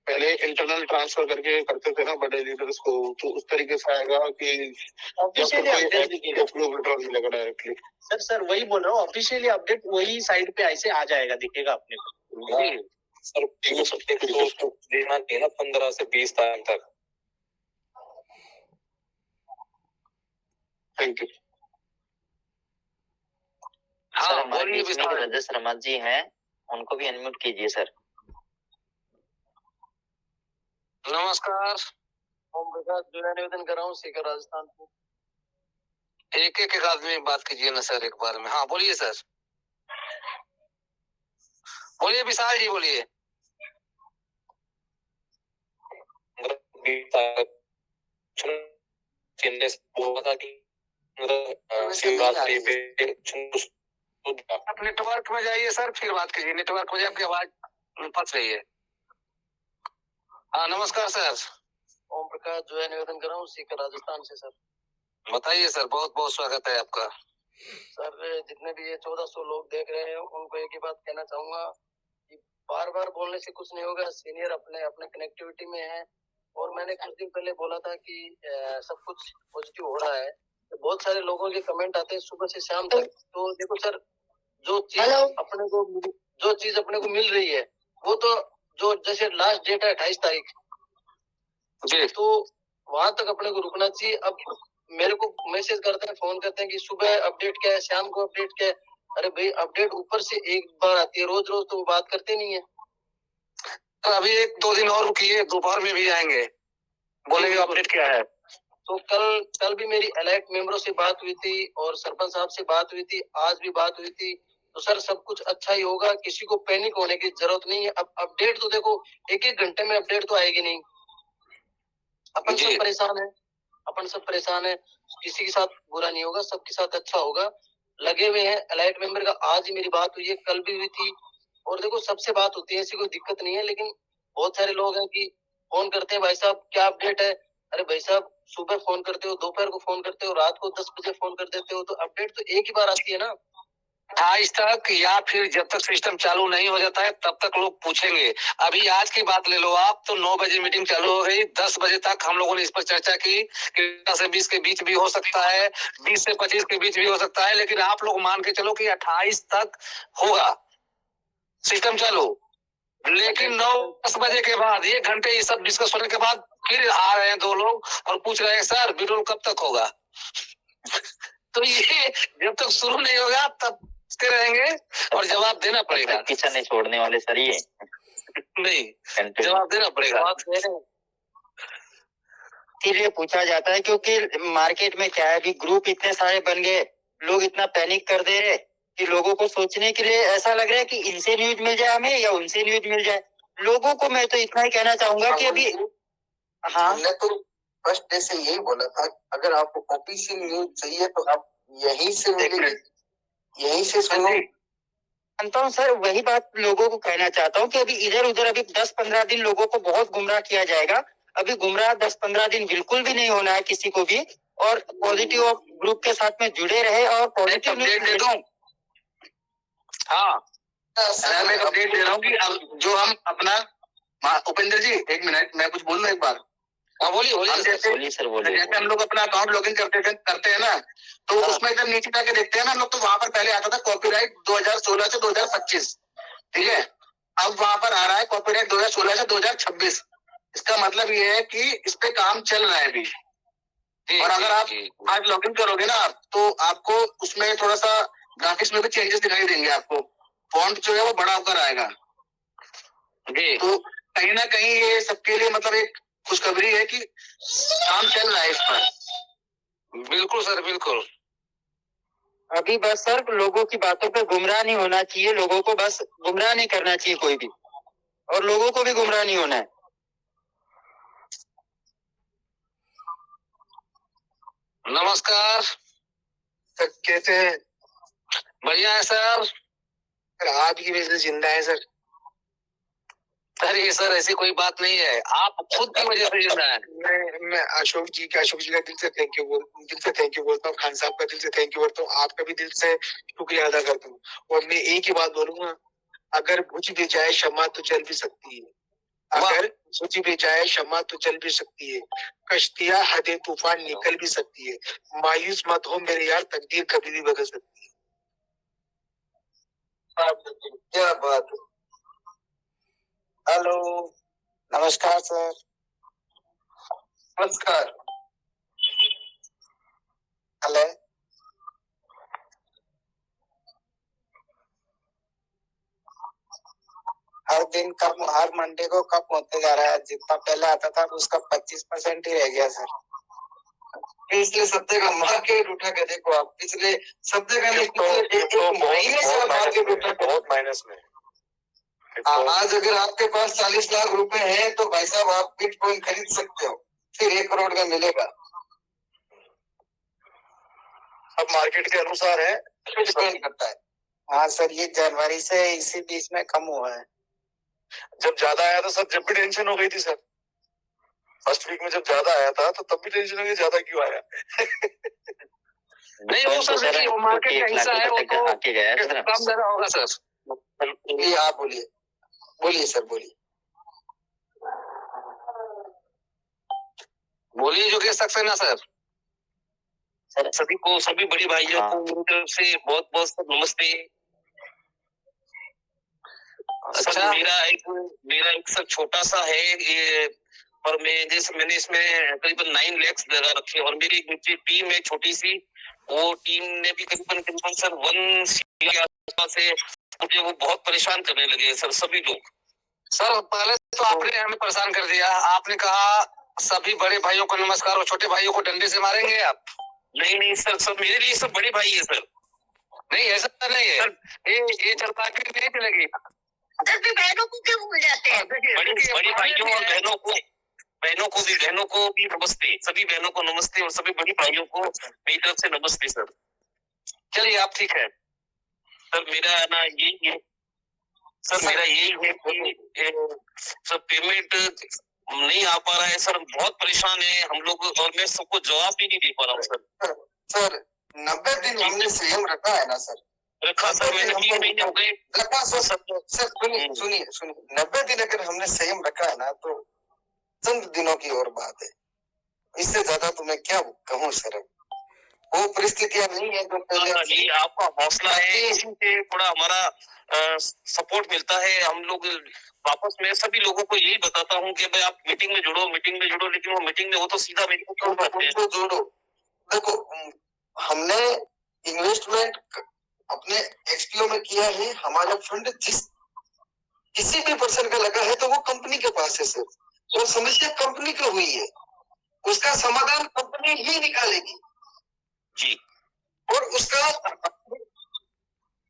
पहले इंटरनल ट्रांसफर करके करते थे ना बड़े लीडर्स को, तो उस तरीके से आएगा कि ऑफिशियली अपडेट दिखेगा विड्रॉल मिलेगा डायरेक्टली? सर वही बोल रहा हूँ, ऑफिशियली अपडेट वही साइड पे ऐसे आ जाएगा, दिखेगा अपने को। सर तो देना चाहिए 15 से 20 तारीख तक। Thank you. सर हमारे बीच में रजत शर्मा जी हैं, उनको भी अनम्यूट कीजिए सर। नमस्कार। ओम प्रकाश जो है निवेदन कर रहा हूँ, सीकर राजस्थान से। एक एक आदमी बात कीजिए ना सर एक बार में। हाँ बोलिए सर, बोलिए विशाल जी, बोलिए। आप नेटवर्क में जाइए सर, फिर बात कीजिए। नेटवर्क में जाए, आपकी आवाज फंस रही है। हाँ नमस्कार सर। ओम प्रकाश जो है निवेदन कर रहा हूँ, सीकर राजस्थान से सर। बताइए सर, बहुत बहुत स्वागत है आपका। सर जितने भी ये 1400 लोग देख रहे हैं, उनको एक ही बात कहना चाहूंगा कि बार बार बोलने से कुछ नहीं होगा। सीनियर अपने अपने कनेक्टिविटी में है, और मैंने कुछ दिन पहले बोला था कि सब कुछ पॉजिटिव हो रहा है। तो बहुत सारे लोगों के कमेंट आते हैं सुबह से शाम तक। तो देखो सर, जो चीज अपने को मिल रही है, वो तो जो जैसे लास्ट डेट है 28 तारीख जी, तो वहां तक अपने को रुकना चाहिए। अब मेरे को मैसेज करते हैं, फोन करते हैं कि सुबह अपडेट क्या है, शाम को अपडेट क्या है। अरे भाई, अपडेट ऊपर से एक बार आती है, रोज रोज तो वो बात करते नहीं है। तो अभी 1-2 दिन और रुकिए, दोपहर में भी आएंगे, बोलेंगे अपडेट क्या है। तो कल भी मेरी अलर्ट मेंबरों से बात हुई थी और सरपंच साहब से बात हुई थी, आज भी बात हुई थी। तो सर सब कुछ अच्छा ही होगा, किसी को पैनिक होने की जरूरत नहीं है। अब अपडेट तो देखो 1-1 घंटे में अपडेट तो आएगी नहीं। अपन सब परेशान है, किसी के साथ बुरा नहीं होगा, सबके साथ अच्छा होगा। लगे हुए हैं। अलर्ट मेंबर का आज ही मेरी बात हुई है, कल भी हुई थी। और देखो सबसे बात होती है, ऐसी कोई दिक्कत नहीं है। लेकिन बहुत सारे लोग हैं कि फोन करते हैं, भाई साहब क्या अपडेट है। अरे भाई साहब, सुबह फोन करते हो, दोपहर को फोन करते हो, रात को 10 बजे फोन कर देते हो, तो अपडेट तो एक ही बार आती है ना। 28 तक, या फिर जब तक सिस्टम चालू नहीं हो जाता है तब तक लोग पूछेंगे। अभी आज की बात ले लो आप, तो 9 बजे मीटिंग चालू हो गई, 10 बजे तक हम लोगों ने इस पर चर्चा की कि 10 से 20 के बीच भी हो सकता है, 20 से 25 के बीच भी हो सकता है, लेकिन आप लोग मान के चलो कि 28 तक होगा सिस्टम चालू। लेकिन 9-10 बजे के बाद 1 घंटे ये सब डिस्कस होने के बाद फिर आ रहे हैं 2 लोग और पूछ रहे हैं सर विड्रॉल कब तक होगा। तो ये जब तक शुरू नहीं होगा तब रहेंगे और जवाब देना पड़ेगा। पीछा नहीं छोड़ने वाले सर ये नहीं, जवाब देना पड़ेगा। इसीलिए पूछा जाता है क्योंकि मार्केट में क्या है, अभी ग्रुप इतने सारे बन गए, लोग इतना पैनिक कर दे रहे कि लोगों को सोचने के लिए ऐसा लग रहा है कि इनसे न्यूज मिल जाए हमें या उनसे न्यूज मिल जाए। लोगों को मैं तो इतना ही कहना चाहूंगा कि अभी हमने तो फर्स्ट डे से यही बोला था, अगर आपको ऑफिशियल न्यूज चाहिए तो आप यहीं से मिलेगी, यहीं से सुनो। मानता हूँ सर, वही बात लोगों को कहना चाहता हूँ कि अभी इधर उधर अभी 10-15 दिन लोगों को बहुत गुमराह किया जाएगा। अभी गुमराह 10-15 दिन बिल्कुल भी नहीं होना है किसी को भी, और पॉजिटिव ग्रुप के साथ में जुड़े रहे और पॉजिटिव न्यूज दे दूं। हाँ सर, मैं अपडेट दे रहा हूँ कि अब जो हम अपना उपेंद्र जी 1 मिनट मैं कुछ बोल रहा एक बार। हाँ बोलिए बोलिए सर बोलिए। जैसे हम लोग अपना अकाउंट लॉगिन करते हैं ना, तो उसमें जब नीचे जाके देखते हैं ना हम लोग, तो वहां पर पहले आता था कॉपीराइट 2016 से 2025, ठीक है। अब वहां पर आ रहा है कॉपीराइट 2016 से 2026। इसका मतलब ये है कि इस पे काम चल रहा है अभी। और अगर आप आज लॉगिन करोगे ना आप, तो आपको उसमें थोड़ा सा ग्राफिक्स में भी चेंजेस दिखाई देंगे। आपको फॉन्ट जो है वो बड़ा होकर आएगा। तो कहीं ना कहीं ये सबके लिए मतलब एक खुशखबरी है कि काम चल रहा है इस पर। बिल्कुल सर बिल्कुल। अभी बस सर लोगों की बातों पे गुमराह नहीं होना चाहिए, लोगों को बस गुमराह नहीं करना चाहिए कोई भी, और लोगों को भी गुमराह नहीं होना है। नमस्कार सर, कैसे हैं? बढ़िया है सर। आपकी वजह से जिंदा है सर। अरे सर ऐसी कोई बात नहीं है, आप खुद की वजह से जिंदा है। मैं अशोक जी का दिल से थैंक यू बोलता हूँ, खान साहब का दिल से थैंक यू बोलता हूँ, आपका भी दिल से शुक्रिया अदा करता हूँ। और मैं एक ही बात बोलूंगा, अगर बुझ भी जाए क्षमा तो चल भी सकती है, अगर बुझ भी जाए क्षमा तो चल भी सकती है, कश्तियां हदे तूफान निकल भी सकती है, मायूस मत हो मेरे यार, तकदीर कभी भी बदल सकती है। क्या बात है। हेलो, नमस्कार सर। नमस्कार। हेलो, हर दिन कम, हर मंडे को कम होते जा रहा है, जितना पहले आता था उसका 25% ही रह गया सर। पिछले सप्ताह का मार्केट उठा के देखो आप, पिछले सप्ताह का नहीं, पिछले एक महीने से मार्केट उठा, बहुत माइनस में। आज अगर आपके पास 40 लाख रुपए हैं तो भाई साहब आप बिटकॉइन खरीद सकते हो, फिर 1 करोड़ का मिलेगा। अब मार्केट के अनुसार है, डिपेंड करता है। हाँ सर, ये जनवरी से इसी बीच में कम हुआ है। जब ज्यादा आया था सर, जब भी टेंशन हो गई थी सर। फर्स्ट वीक में जब ज्यादा आया था तो तब भी टेंशन हो गई ज्यादा क्यों आया। नहीं वो सर देखिए, वो मार्केट का हिस्सा है, वो तो कम ज्यादा होगा सर। ये आप बोलिए, बोलिए सर, बोलिए बोलिए जो कह सकते हैं ना सर। सर सभी को, सभी बड़ी भाइयों को मेरी तरफ से बहुत बहुत नमस्ते। अच्छा, मेरा एक सर छोटा सा है ये, और मैंने इसमें करीबन 9 लाख लगा रखे, और मेरी एक टीम है छोटी सी, वो टीम ने भी करीबन सर 1 के आसपास है, मुझे वो बहुत परेशान करने लगे सर सभी लोग। सर पहले तो आपने हमें परेशान कर दिया, आपने कहा सभी बड़े भाइयों को नमस्कार और छोटे भाइयों को डंडे से मारेंगे आप। नहीं सर, सब मेरे लिए सब बड़े भाई है सर। नहीं ऐसा नहीं है सर, ये चलता कि नहीं चलेगी। बहनों को क्यों भूल जाते हैं? बड़ी भाइयों और बहनों को भी नमस्ते, सभी बहनों को नमस्ते और सभी बड़ी भाइयों को मेरी तरफ से नमस्ते सर। चलिए आप ठीक है सर। मेरा ना यही है सर, मेरा यही है कि सर पेमेंट नहीं आ पा रहा है सर, बहुत परेशान है हम लोग, और मैं सबको जवाब भी नहीं दे पा रहा हूँ सर। सर 90 दिन हमने संयम रखा है ना सर, रखा सर, मैंने 3 महीने हो गए रखा सर। सुनिए 90 दिन अगर हमने संयम रखा है ना, तो चंद दिनों की और बात है, इससे ज्यादा तो मैं क्या कहूँ सर। वो परिस्थितियां नहीं है जो पहले। ये आपका हौसला है, इसी से थोड़ा हमारा सपोर्ट मिलता है। हम लोग वापस मैं सभी लोगों को यही बताता हूँ कि भाई आप मीटिंग में जुड़ो, लेकिन वो मीटिंग में वो तो सीधा मेरे को क्यों करते हैं? जोड़ो। देखो, हमने इन्वेस्टमेंट अपने एक्सपीओ में किया है, हमारा फंड जिस किसी भी पर्सन का लगा है तो वो कंपनी के पास है सर, और समस्या कंपनी को हुई है, उसका समाधान कंपनी ही निकालेगी जी। और उसका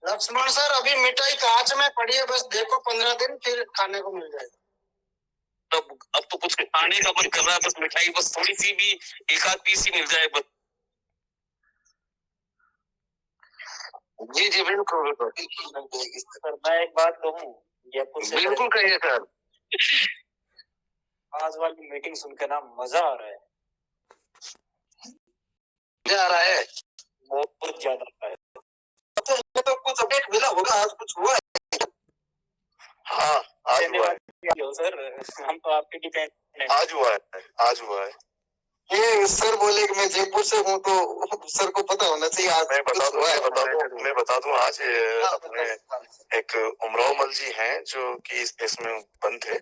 लक्ष्मण सर, अभी मिठाई कांच में पड़ी है, बस देखो 15 दिन फिर खाने को मिल जाएगा। अब तो कुछ खाने का मन कर रहा है, बस मिठाई बस थोड़ी सी भी एक आध पीस ही मिल जाए बस। जी जी बिल्कुल सर मैं एक बात कहूँ, जयपुर से बिल्कुल कहिए सर। आज वाली मीटिंग सुन के ना मजा आ रहा है, मजा आ रहा है, बहुत ज्यादा आ रहा है। तो कुछ अपडेट मिला होगा, आज कुछ हुआ है? हाँ, आज हुआ है सर, हम तो आपके डिपेंड हैं। आज हुआ है। ये सर बोले कि मैं जयपुर से हूँ, तो सर को पता होना चाहिए आज मैं बता दूं आज हाँ, अपने एक उमराव मल जी हैं जो कि इस केस में बंद थे,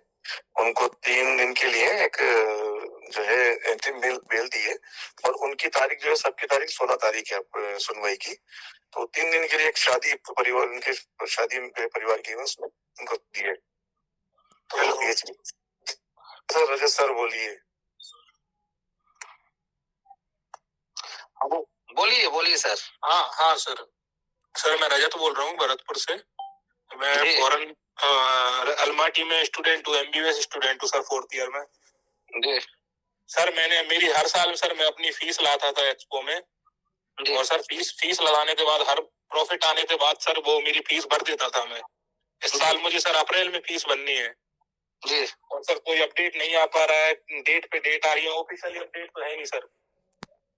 उनको 3 दिन के लिए एक जो है एंट्री बेल दी है और उनकी तारीख जो है, सबकी तारीख 16 तारीख है सुनवाई की। तो 3 दिन के लिए एक शादी परिवार, उनके शादी परिवार की उसमें उनको दिए। तो ये सर रजत सर बोलिए। बोलिए सर। हाँ सर मैं रजत बोल रहा हूँ भरतपुर से। मैं फॉरेन अलमाटी में स्टूडेंट हूँ, MBBS स्टूडेंट हूँ सर, 4th ईयर में। जी सर मैंने मेरी हर साल सर मैं अपनी फीस लाता था एक्सपो में, और सर फीस लगाने के बाद हर प्रॉफिट आने के बाद सर वो मेरी फीस भर देता था मैं। इस साल मुझे सर अप्रैल में फीस भरनी है जी, और सर कोई अपडेट नहीं आ पा रहा है, डेट पे डेट आ रही है, ऑफिशियली अपडेट तो है नहीं सर।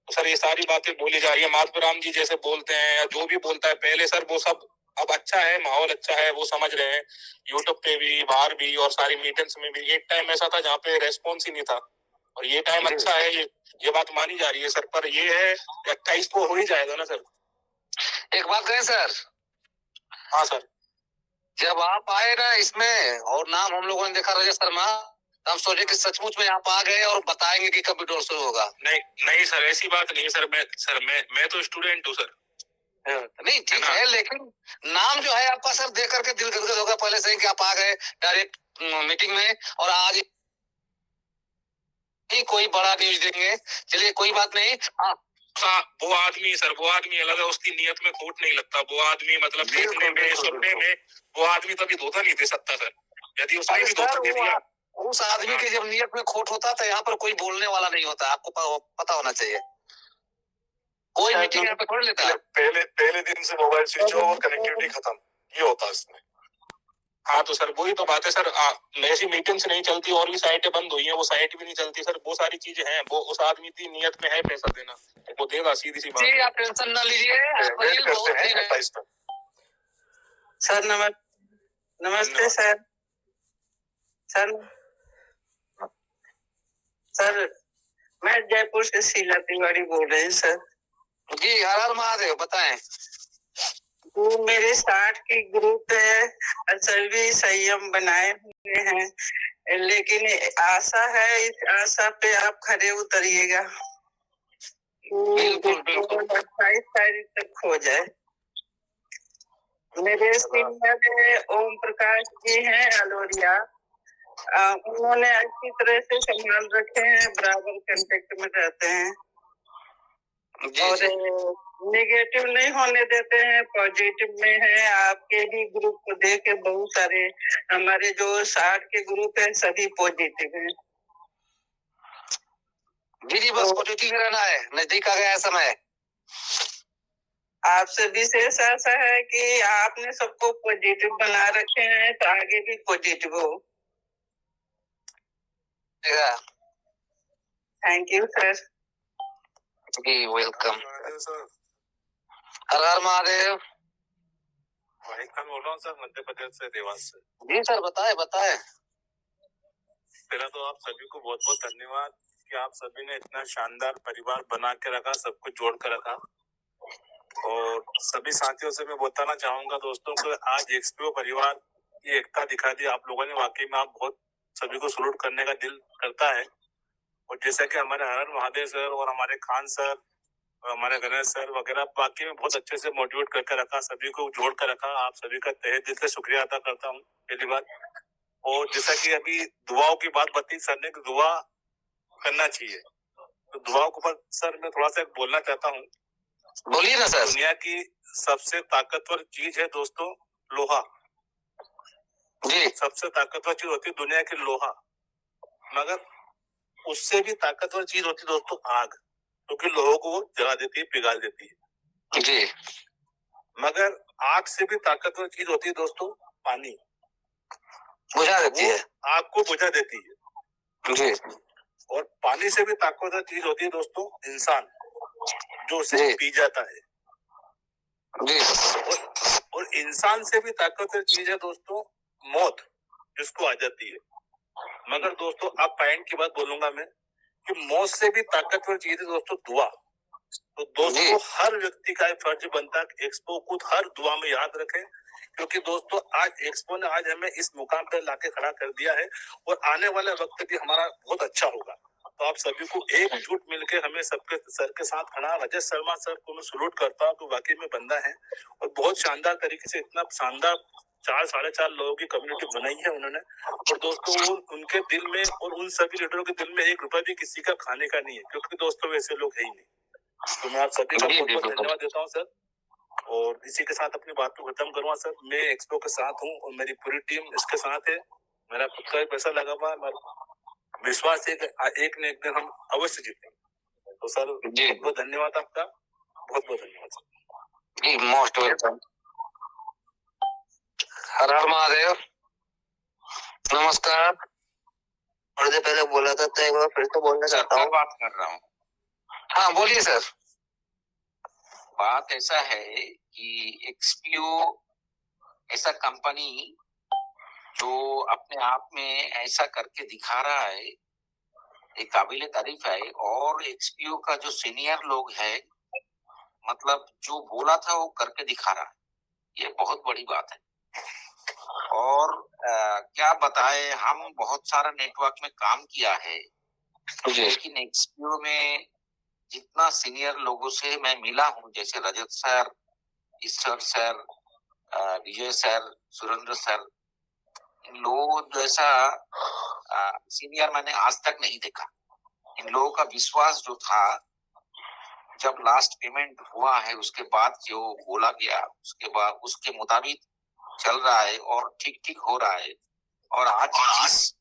तो सर ये सारी बातें बोली जा रही है, माधवराम जी जैसे बोलते हैं या जो भी बोलता है पहले सर, वो सब अब अच्छा है, माहौल अच्छा है, वो समझ रहे हैं। यूट्यूब पे भी, बाहर भी और सारी मीटिंग्स में भी एक टाइम ऐसा था जहाँ पे रेस्पॉन्स ही नहीं था, और ये टाइम अच्छा है, ये बात मानी जा रही है सर। पर ये है 28 को हो ही जाएगा ना सर। एक बात कहें सर। हाँ सर। जब आप आए ना इसमें और नाम हम लोगों ने देखा रजत शर्मा, हम सोचे कि सचमुच में आप आ गए और बताएंगे कि कब विड्रॉल शुरू होगा। नहीं सर, ऐसी बात नहीं है सर। मैं तो स्टूडेंट हूँ सर। नहीं ठीक है, लेकिन नाम जो है आपका सर देख करके दिल गदगद होगा पहले से ही कि आप आ गए डायरेक्ट मीटिंग में, और आज ही कोई बड़ा न्यूज देंगे। चलिए कोई बात नहीं। वो आदमी अलग है, उसकी नियत में खोट नहीं लगता। वो आदमी मतलब देखने में, सुनने में वो आदमी कभी धोखा नहीं दे सकता सर। यदि उसने भी धोखा दे दिया, उस आदमी की जब नियत में खोट होता तो यहाँ पर कोई बोलने वाला नहीं होता, आपको पता होना चाहिए। कोई मीटिंग यहाँ पे खोल लेता है, पहले दिन से मोबाइल स्विच ऑफ और कनेक्टिविटी खत्म, ये होता है इसमें। हाँ तो सर वही तो बात है सर, ऐसी मीटिंग्स नहीं चलती और भी साइटें बंद हुई हैं, वो साइट भी नहीं चलती सर। वो सारी चीजें हैं, वो उस आदमी की नियत में है पैसा देना, वो देगा, सीधी सी बात। जी आप टेंशन ना लीजिए। सर नमस्ते सर। सर मैं जयपुर से शीला तिवारी बोल रही हूँ सर। जी हर हर महादेव, बताएं। वो मेरे 60 की ग्रुप है, सभी संयम बनाए हुए हैं, लेकिन आशा है, इस आशा पे आप खरे उतरिएगा। बिल्कुल 28 तारीख तक हो जाए। मेरे सीनियर ओम प्रकाश जी हैं अलोरिया, उन्होंने अच्छी तरह से संभाल रखे हैं, बराबर कांटेक्ट में रहते हैं और नेगेटिव नहीं होने देते हैं, पॉजिटिव में है। आपके भी ग्रुप को देख के बहुत सारे हमारे जो 60 के ग्रुप है सभी पॉजिटिव हैं। जी बस पॉजिटिव रहना है, नजदीक आ गया समय। आपसे विशेष आशा है कि आपने सबको पॉजिटिव बना रखे हैं, तो आगे भी पॉजिटिव हो। Thank you sir. जी वेलकम। हर हर महादेव। बोल रहा हूँ सर, मध्य प्रदेश से, देवास से। जी सर बताए। पहला तो आप सभी को बहुत बहुत धन्यवाद कि आप सभी ने इतना शानदार परिवार बना के रखा, सब कुछ जोड़ कर रखा। और सभी साथियों से मैं बताना चाहूंगा दोस्तों को आज एक्सपीओ परिवार की एकता दिखा दी आप लोगों ने, वाकई में आप बहुत सभी को सलूट करने का दिल करता है। और जैसा कि हमारे हर हर महादेव सर और हमारे खान सर और हमारे गणेश सर वगैरह बाकी में बहुत अच्छे से मोटिवेट करके रखा, सभी को जोड़ कर रखा। आप सभी का तहे दिल से शुक्रिया अदा करता हूँ पहली बात। और जैसा कि अभी दुआओं की बात बताई सर ने कि दुआ करना चाहिए, तो दुआओं के ऊपर सर मैं थोड़ा सा बोलना चाहता हूँ। बोलिए ना सर। दुनिया की सबसे ताकतवर चीज है दोस्तों लोहा जी। सबसे ताकतवर चीज होती है दुनिया की लोहा, मगर उससे भी ताकतवर चीज होती है दोस्तों आग, क्योंकि लोगों को वो जला देती है, पिघाल देती है। जी। मगर आग से भी ताकतवर चीज होती है दोस्तों पानी, बुझा देती है, आग को बुझा देती है। जी। और पानी से भी ताकतवर चीज होती है दोस्तों इंसान, जो उसे पी जाता है। जी। और इंसान से भी ताकतवर चीज है दोस्तों मौत, जिसको आ जाती है। मगर दोस्तों अब पॉइंट की बात बोलूंगा मैं कि मौत से भी ताकतवर चीज है दोस्तों दुआ। तो दोस्तों हर व्यक्ति का फर्ज बनता है एक्सपो को हर दुआ में याद रखें, क्योंकि दोस्तों आज एक्सपो ने आज हमें इस मुकाम पर लाके खड़ा कर दिया है और आने वाला वक्त भी हमारा बहुत अच्छा होगा। तो आप सभी को एकजुट मिलकर हमें सबके सर के साथ खड़ा, रजत शर्मा सर को मैं सलूट करता हूँ, तो वाकई में बंदा है और बहुत शानदार तरीके से इतना शानदार 4-4.5 लोगों की कम्युनिटी बनाई है उन्होंने। और दोस्तों वो उनके दिल में और उन सभी लीडरों के दिल में 1 रुपया भी किसी का खाने का नहीं है, क्योंकि दोस्तों वैसे लोग है ही नहीं। तो मैं आप सभी का बहुत बहुत धन्यवाद देता हूँ सर, और इसी के साथ अपनी बात को खत्म करूंगा सर। मैं एक्सपो के साथ हूँ और मेरी पूरी टीम इसके साथ है, मेरा खुद का भी पैसा लगा हुआ है, विश्वास है कि एक न एक दिन हम अवश्य जीतेंगे। तो सर बहुत बहुत धन्यवाद आपका, बहुत बहुत धन्यवाद सर जी। Most welcome. हर हर महादेव। नमस्कार। थोड़ी देर पहले बोला था तो एक बार फिर तो बोलना चाहता हूँ। बात कर रहा हूँ। हाँ बोलिए सर। बात ऐसा है कि एक्सपीओ ऐसा कंपनी जो अपने आप में ऐसा करके दिखा रहा है, ये काबिले तारीफ है। और एक्सपीओ का जो सीनियर लोग है, मतलब जो बोला था वो करके दिखा रहा है, ये बहुत बड़ी बात है। और क्या बताए, हम बहुत सारा नेटवर्क में काम किया है, लेकिन एक्सपीओ में जितना सीनियर लोगों से मैं मिला हूँ, जैसे रजत सर, ईश्वर सर, विजय सर, सुरेंद्र सर, इन लोगों जैसा सीनियर मैंने आज तक नहीं देखा। इन लोगों का विश्वास जो था, जब लास्ट पेमेंट हुआ है उसके बाद जो बोला गया, उसके बाद उसके मुताबिक चल रहा है और ठीक ठीक हो रहा है। और आज जिस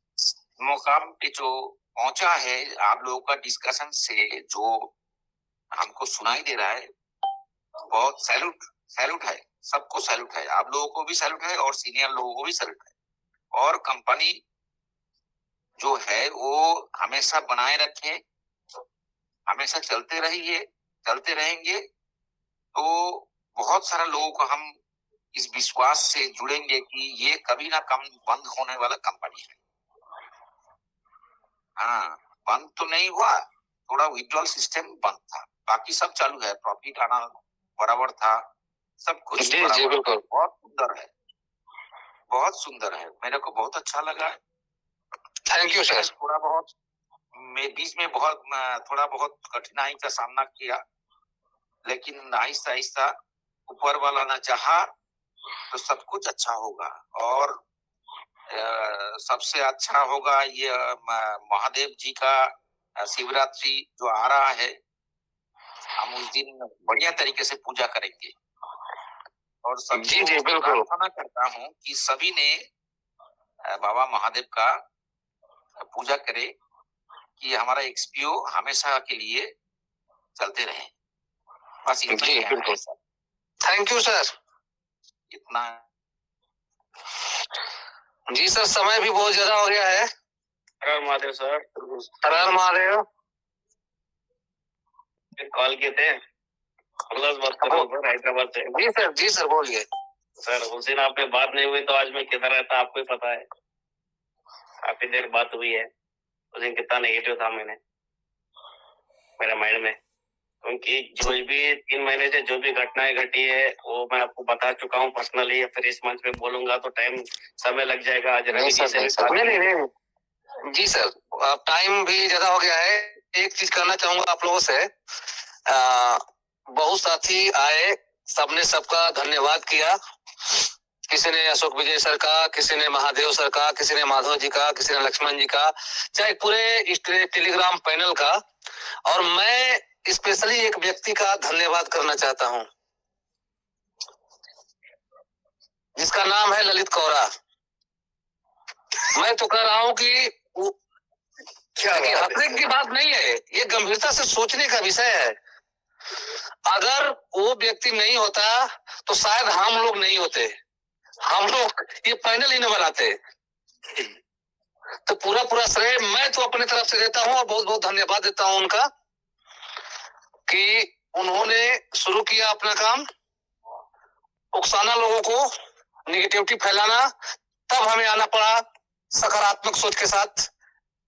मुकाम पे जो पहुंचा है, आप लोगों का डिस्कशन से जो हमको सुनाई दे रहा है, बहुत सैल्यूट है, सबको सैल्यूट है। आप लोगों को भी सैल्यूट है और सीनियर लोगों को भी सैल्यूट है। और कंपनी जो है वो हमेशा बनाए रखे, हमेशा चलते रहेंगे। तो बहुत सारे लोगों को हम इस विश्वास से जुड़ेंगे कि ये कभी ना कम बंद होने वाला कंपनी है। हाँ, बंद तो नहीं हुआ, थोड़ा विड्रॉल सिस्टम बंद था, बाकी सब चालू है, प्रॉफिट आना बराबर था, सब कुछ बराबर था। बहुत सुंदर है, बहुत सुंदर है, मेरे को बहुत अच्छा लगा। Thank you sir. थोड़ा बहुत बीच में बहुत थोड़ा बहुत कठिनाई का सामना किया, लेकिन आहिस्ता आहिस्ता ऊपर वाला ना चाहा तो सब कुछ अच्छा होगा। और सबसे अच्छा होगा ये महादेव जी का शिवरात्रि जो आ रहा है, हम उस दिन बढ़िया तरीके से पूजा करेंगे। और सबको प्रार्थना करता हूँ कि सभी ने बाबा महादेव का पूजा करे कि हमारा एक्सपीओ हमेशा के लिए चलते रहे। बस इतना ही है सर। Thank you sir. इतना जी सर, समय भी बहुत ज्यादा हो गया है। हर हर महादेव सर। हर हर महादेव। कॉल किए थे बात कर रहा हूँ हैदराबाद से। जी सर बोलिए। सर उस दिन आप पे बात नहीं हुई तो आज मैं किधर रहता आपको ही पता है, काफी देर बात हुई है। उस दिन कितना नेगेटिव था मेरे माइंड में, उनकी जो भी 3 महीने से जो भी घटनाएं घटी है वो मैं आपको बता चुका हूँ पर्सनली, या फिर इस मंच पे बोलूंगा तो समय लग जाएगा। आज रवि जी से भी नहीं जी सर, टाइम भी ज्यादा हो गया है। एक चीज करना चाहूंगा आप लोगों से, बहुत साथी आए, सबने सबका धन्यवाद किया। किसी ने अशोक विजय सर का, किसी ने महादेव सर का, किसी ने माधव जी का, किसी ने लक्ष्मण जी का, चाहे पूरे इस टेलीग्राम पैनल का। और मैं स्पेशली एक व्यक्ति का धन्यवाद करना चाहता हूं जिसका नाम है ललित कौरा। मैं तो कह रहा हूं कि हंसने की बात नहीं है, ये गंभीरता से सोचने का विषय है। अगर वो व्यक्ति नहीं होता तो शायद हम लोग नहीं होते, हम लोग ये पैनल ही न बनाते। तो पूरा श्रेय मैं तो अपने तरफ से देता हूं और बहुत बहुत धन्यवाद देता हूं उनका कि उन्होंने शुरू किया अपना काम, उकसाना लोगों को, निगेटिविटी फैलाना, तब हमें आना पड़ा सकारात्मक सोच के साथ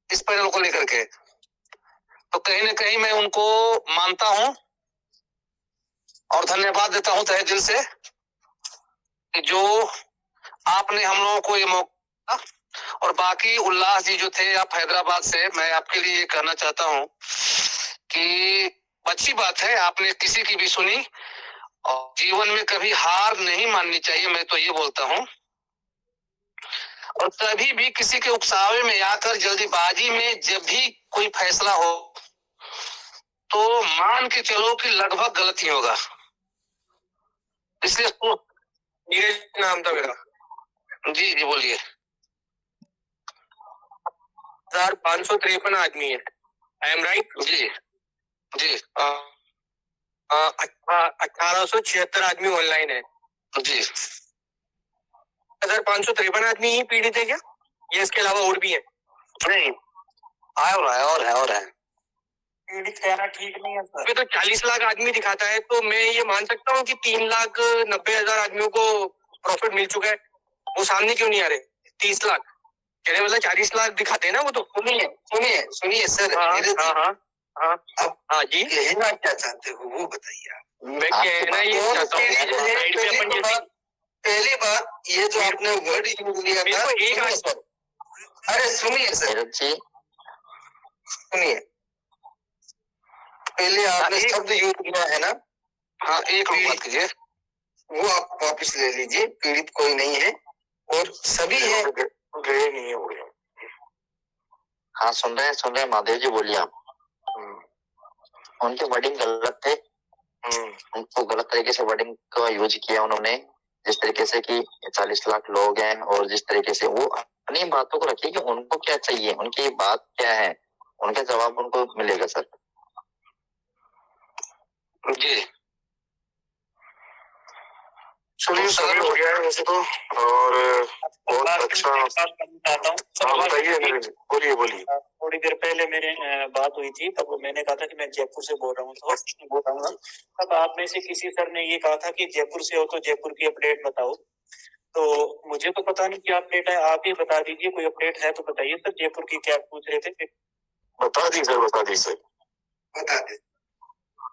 इस पैनल को लेकर के। तो कहीं न कहीं मैं उनको मानता हूं और धन्यवाद देता हूं तहे दिल से कि जो आपने हम लोगों को ये मौका। और बाकी उल्लास जी जो थे आप हैदराबाद से, मैं आपके लिए ये कहना चाहता हूं कि अच्छी बात है आपने किसी की भी सुनी, और जीवन में कभी हार नहीं माननी चाहिए, मैं तो ये बोलता हूं। और कभी भी किसी के उकसावे में आकर जल्दीबाजी में जब भी कोई फैसला हो तो मान के चलो कि लगभग गलत ही होगा। इसलिए नीरज नाम था मेरा। जी जी बोलिए। 1553 आदमी है, आई एम राइट? जी जी। 1876 आदमी ऑनलाइन है जी। 1553 आदमी ही पीड़ित है क्या, ये इसके अलावा और भी है? नहीं, और है। पीड़ित कहना ठीक नहीं है सर। तो 40 लाख आदमी दिखाता है, तो मैं ये मान सकता हूँ कि 3,90,000 आदमियों को प्रॉफिट मिल चुका है। वो सामने क्यों नहीं आ रहे? 30 लाख कहने मतलब 40 लाख दिखाते हैं ना वो। तो सुनिए सर। हाँ जी, कहना क्या चाहते हो वो बताइए। मैं कहना ये चाहता हूँ, पहली बार ये जो आपने वर्ड यूज किया था, अरे सुनिए सर, सुनिए, पहले आपने शब्द यूज किया है ना। हाँ, एक बात कीजिए, वो आप वापस ले लीजिए। पीड़ित कोई नहीं है और सभी है, गए नहीं है वो। हाँ सुन रहे हैं महादेव जी, बोलिए आप। उनके वर्डिंग गलत थे, उनको गलत तरीके से वर्डिंग का यूज किया उन्होंने, जिस तरीके से कि 40 लाख लोग हैं, और जिस तरीके से वो अपनी बातों को रखिए कि उनको क्या चाहिए, उनकी बात क्या है, उनका जवाब उनको मिलेगा सर। जी चलिए समय हो गया है वैसे तो, और बहुत अच्छा। बताइए, बोलिए। थोड़ी देर पहले मेरे बात हुई थी, तब मैंने कहा था कि मैं जयपुर से बोल रहा हूँ, तब आप में से किसी सर ने ये कहा था कि जयपुर से हो तो जयपुर की अपडेट बताओ। तो मुझे तो पता नहीं क्या अपडेट है, आप ही बता दीजिए, कोई अपडेट है तो बताइए सर। जयपुर की क्या पूछ रहे थे? बता दी सर। बता दी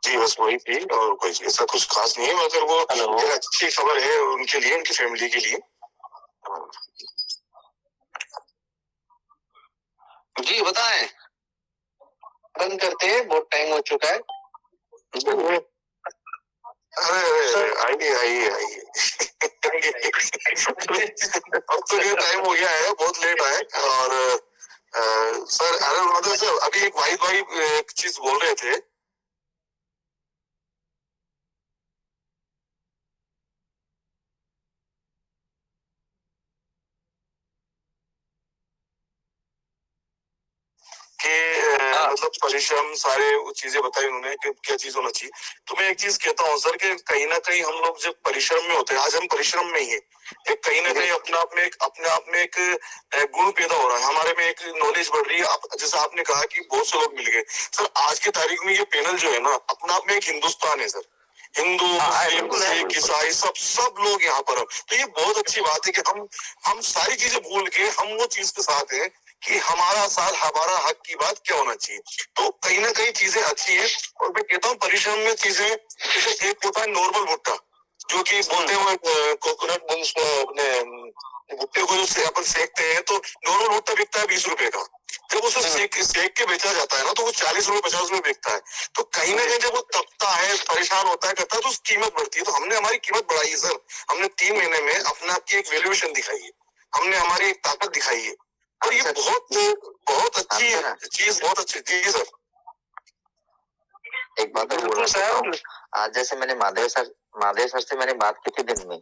जी, बस वही थी, और कोई ऐसा कुछ खास नहीं है, मगर वो एक अच्छी खबर है उनके लिए, उनकी फैमिली के लिए। जी बताएं। बंद करते हैं, बहुत टाइम हो चुका है। अरे आइए अब तो ये टाइम हो गया है, बहुत लेट आए। और सर, अरे माधव सर, अभी एक भाई एक चीज बोल रहे थे। कि मतलब परिश्रम, सारे चीजें बताई उन्होंने कि क्या चीज होना चाहिए। तो मैं एक चीज कहता हूँ सर, कि कहीं ना कहीं हम लोग जब परिश्रम में होते हैं, आज हम परिश्रम में ही है, कहीं ना कहीं अपने आप में एक गुण पैदा हो रहा है, हमारे में एक नॉलेज बढ़ रही है। जैसे आपने कहा कि बहुत से लोग मिल गए सर, आज की तारीख में ये पैनल जो है ना, अपने आप में एक हिंदुस्तान है सर। हिंदू, मुस्लिम, सिख, ईसाई, सब लोग यहाँ पर। तो ये बहुत अच्छी बात है कि हम सारी चीजें भूल के हम वो चीज के साथ हैं कि हमारा साथ हमारा हक की बात क्या होना चाहिए। तो कहीं ना कहीं चीजें अच्छी है और मैं कहता हूँ परिश्रम में चीजें, जैसे एक होता है नॉर्मल भुट्टा जो कि बोलते हैं कोकोनट अपने भुट्टे को जो अपन सेकते हैं, तो नॉर्मल भुट्टा बिकता है 20 रुपए का। जब उसे सेक के बेचा जाता है ना तो वो 40 रुपए 50 रुपए बिकता है। तो कहीं ना कहीं जब वो तपता है, परेशान होता है, करता है, तो उसकी कीमत बढ़ती है। तो हमने हमारी कीमत बढ़ाई है सर। हमने 3 महीने में अपने आप की एक वैल्यूएशन दिखाई है, हमने हमारी एक ताकत दिखाई है और ये बहुत अच्छी चीज, बहुत अच्छी चीज है। एक बात और बोलना चाहता हूँ, आज जैसे मैंने माधव सर से मैंने बात की थी दिन में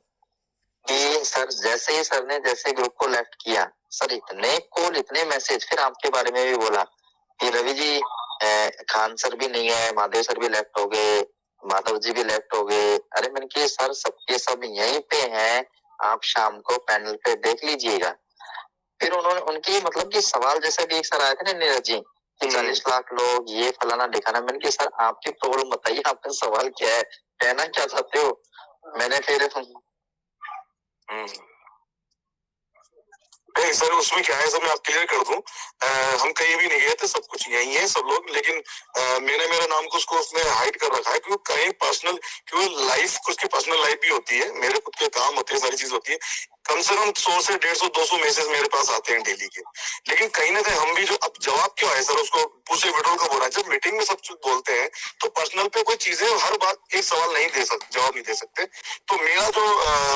कि सर जैसे ही सर ने जैसे ग्रुप को लेफ्ट किया, सर इतने कॉल इतने मैसेज, फिर आपके बारे में भी बोला कि रवि जी खान सर भी नहीं है, माधव सर भी लेफ्ट हो गए, माधव जी भी लेफ्ट हो गए। अरे मैंने कहा सर सबके सब यहीं पे हैं, आप शाम को पैनल पे देख लीजिएगा। फिर उन्होंने उनकी मतलब कि सवाल जैसा कि एक सर आए थे ना नीरज जी कि 40 लाख लोग ये फलाना दिखाना, मैंने कहा सर आपकी प्रॉब्लम बताइए, आपका सवाल क्या है, कहना क्या चाहते हो। मैंने फिर नहीं सर, उसमें क्या है सर, मैं आप क्लियर कर दूं, हम कहीं भी नहीं गए थे, सब कुछ यही है सब लोग। लेकिन मैंने मेरा नाम को उसको उसमें हाइड कर रखा है क्योंकि कहीं पर्सनल, क्योंकि लाइफ कुछ की पर्सनल लाइफ भी होती है, मेरे खुद के काम होते हैं, सारी चीज होती है। कम से कम 100 से 150 200 मैसेज मेरे पास आते हैं डेली के। लेकिन कहीं ना कहीं हम भी जो अब जवाब क्यों है सर, उसको पूछे विड्रॉल का बोला, जब मीटिंग में सब कुछ बोलते हैं तो पर्सनल पे कोई चीजें हर बात एक सवाल नहीं दे सकते, जवाब नहीं दे सकते। तो मेरा जो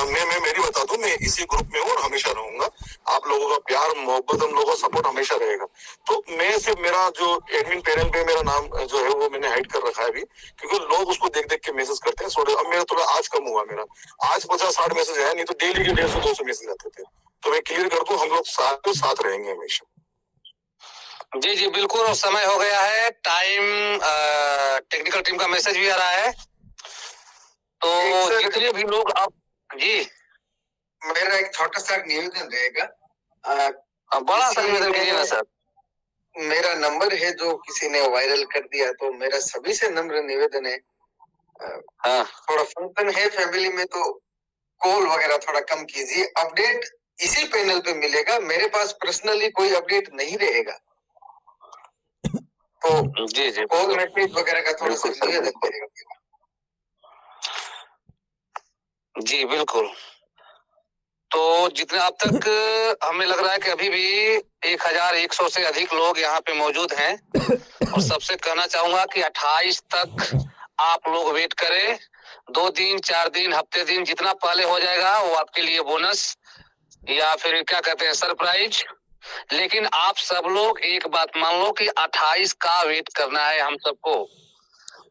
मैं मेरी बता दूं, मैं इसी ग्रुप में हूँ और हमेशा रहूंगा। आप लोगों का प्यार मोहब्बत, हम लोगों का सपोर्ट हमेशा रहेगा। तो मैं सिर्फ मेरा जो एडमिन पैनल पे मेरा नाम जो है वो मैंने हाइड कर रखा है अभी, क्योंकि लोग उसको देख देख के मैसेज करते हैं। अब मेरा थोड़ा आज कम हुआ, मेरा आज 50-60 मैसेज है, नहीं तो डेली के 150-200 मैसेज आते थे। तो मैं क्लियर कर दूं, हम लोग साथ रहेंगे हमेशा। जी जी बिल्कुल, और समय हो गया है, टाइम टेक्निकल टीम का मैसेज भी आ रहा है, तो जितने भी लोग आप जी, मेरा एक छोटा सा निवेदन रहेगा, बड़ा सा निवेदन कीजिए ना सर। मेरा नंबर है जो किसी ने वायरल कर दिया, तो मेरा सभी से नम्र निवेदन है, थोड़ा फंक्शन है फैमिली में, तो कॉल वगैरह थोड़ा कम कीजिए। अपडेट इसी पैनल पे मिलेगा, मेरे पास पर्सनली कोई अपडेट नहीं रहेगा, तो जी जी कॉल मैसेज वगैरह का थोड़ा सा निवेदन करेगा। जी बिल्कुल। तो जितने अब तक हमें लग रहा है कि अभी भी 1100 से अधिक लोग यहाँ पे मौजूद हैं, और सबसे कहना चाहूंगा कि 28 तक आप लोग वेट करें। 2 दिन 4 दिन हफ्ते दिन जितना पहले हो जाएगा वो आपके लिए बोनस या फिर क्या कहते हैं सरप्राइज। लेकिन आप सब लोग एक बात मान लो कि 28 का वेट करना है हम सबको,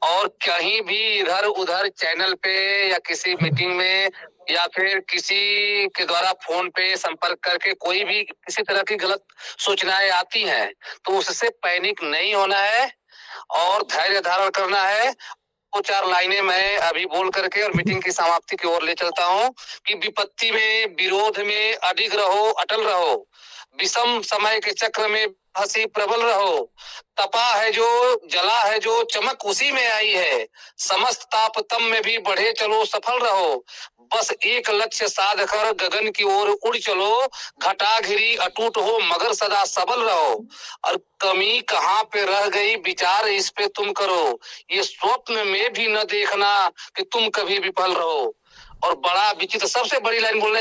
और कहीं भी इधर उधर चैनल पे या किसी मीटिंग में या फिर किसी के द्वारा फोन पे संपर्क करके कोई भी किसी तरह की गलत सूचनाएं आती हैं तो उससे पैनिक नहीं होना है और धैर्य धारण करना है। 2-4 लाइनें मैं अभी बोल करके और मीटिंग की समाप्ति की ओर ले चलता हूं कि विपत्ति में विरोध में अडिग रहो, अटल रहो, विषम समय के चक्र में हंसी प्रबल रहो, तपा है जो जला है जो चमक उसी में आई है, समस्त ताप तम में भी बढ़े चलो सफल रहो, बस एक लक्ष्य साध कर गगन की ओर उड़ चलो, घटा घिरी अटूट हो मगर सदा सबल रहो, और कमी कहाँ पे रह गई विचार इस पे तुम करो, ये स्वप्न में भी न देखना कि तुम कभी विफल रहो। और बड़ा विचित्र सबसे बड़ी लाइन बोलने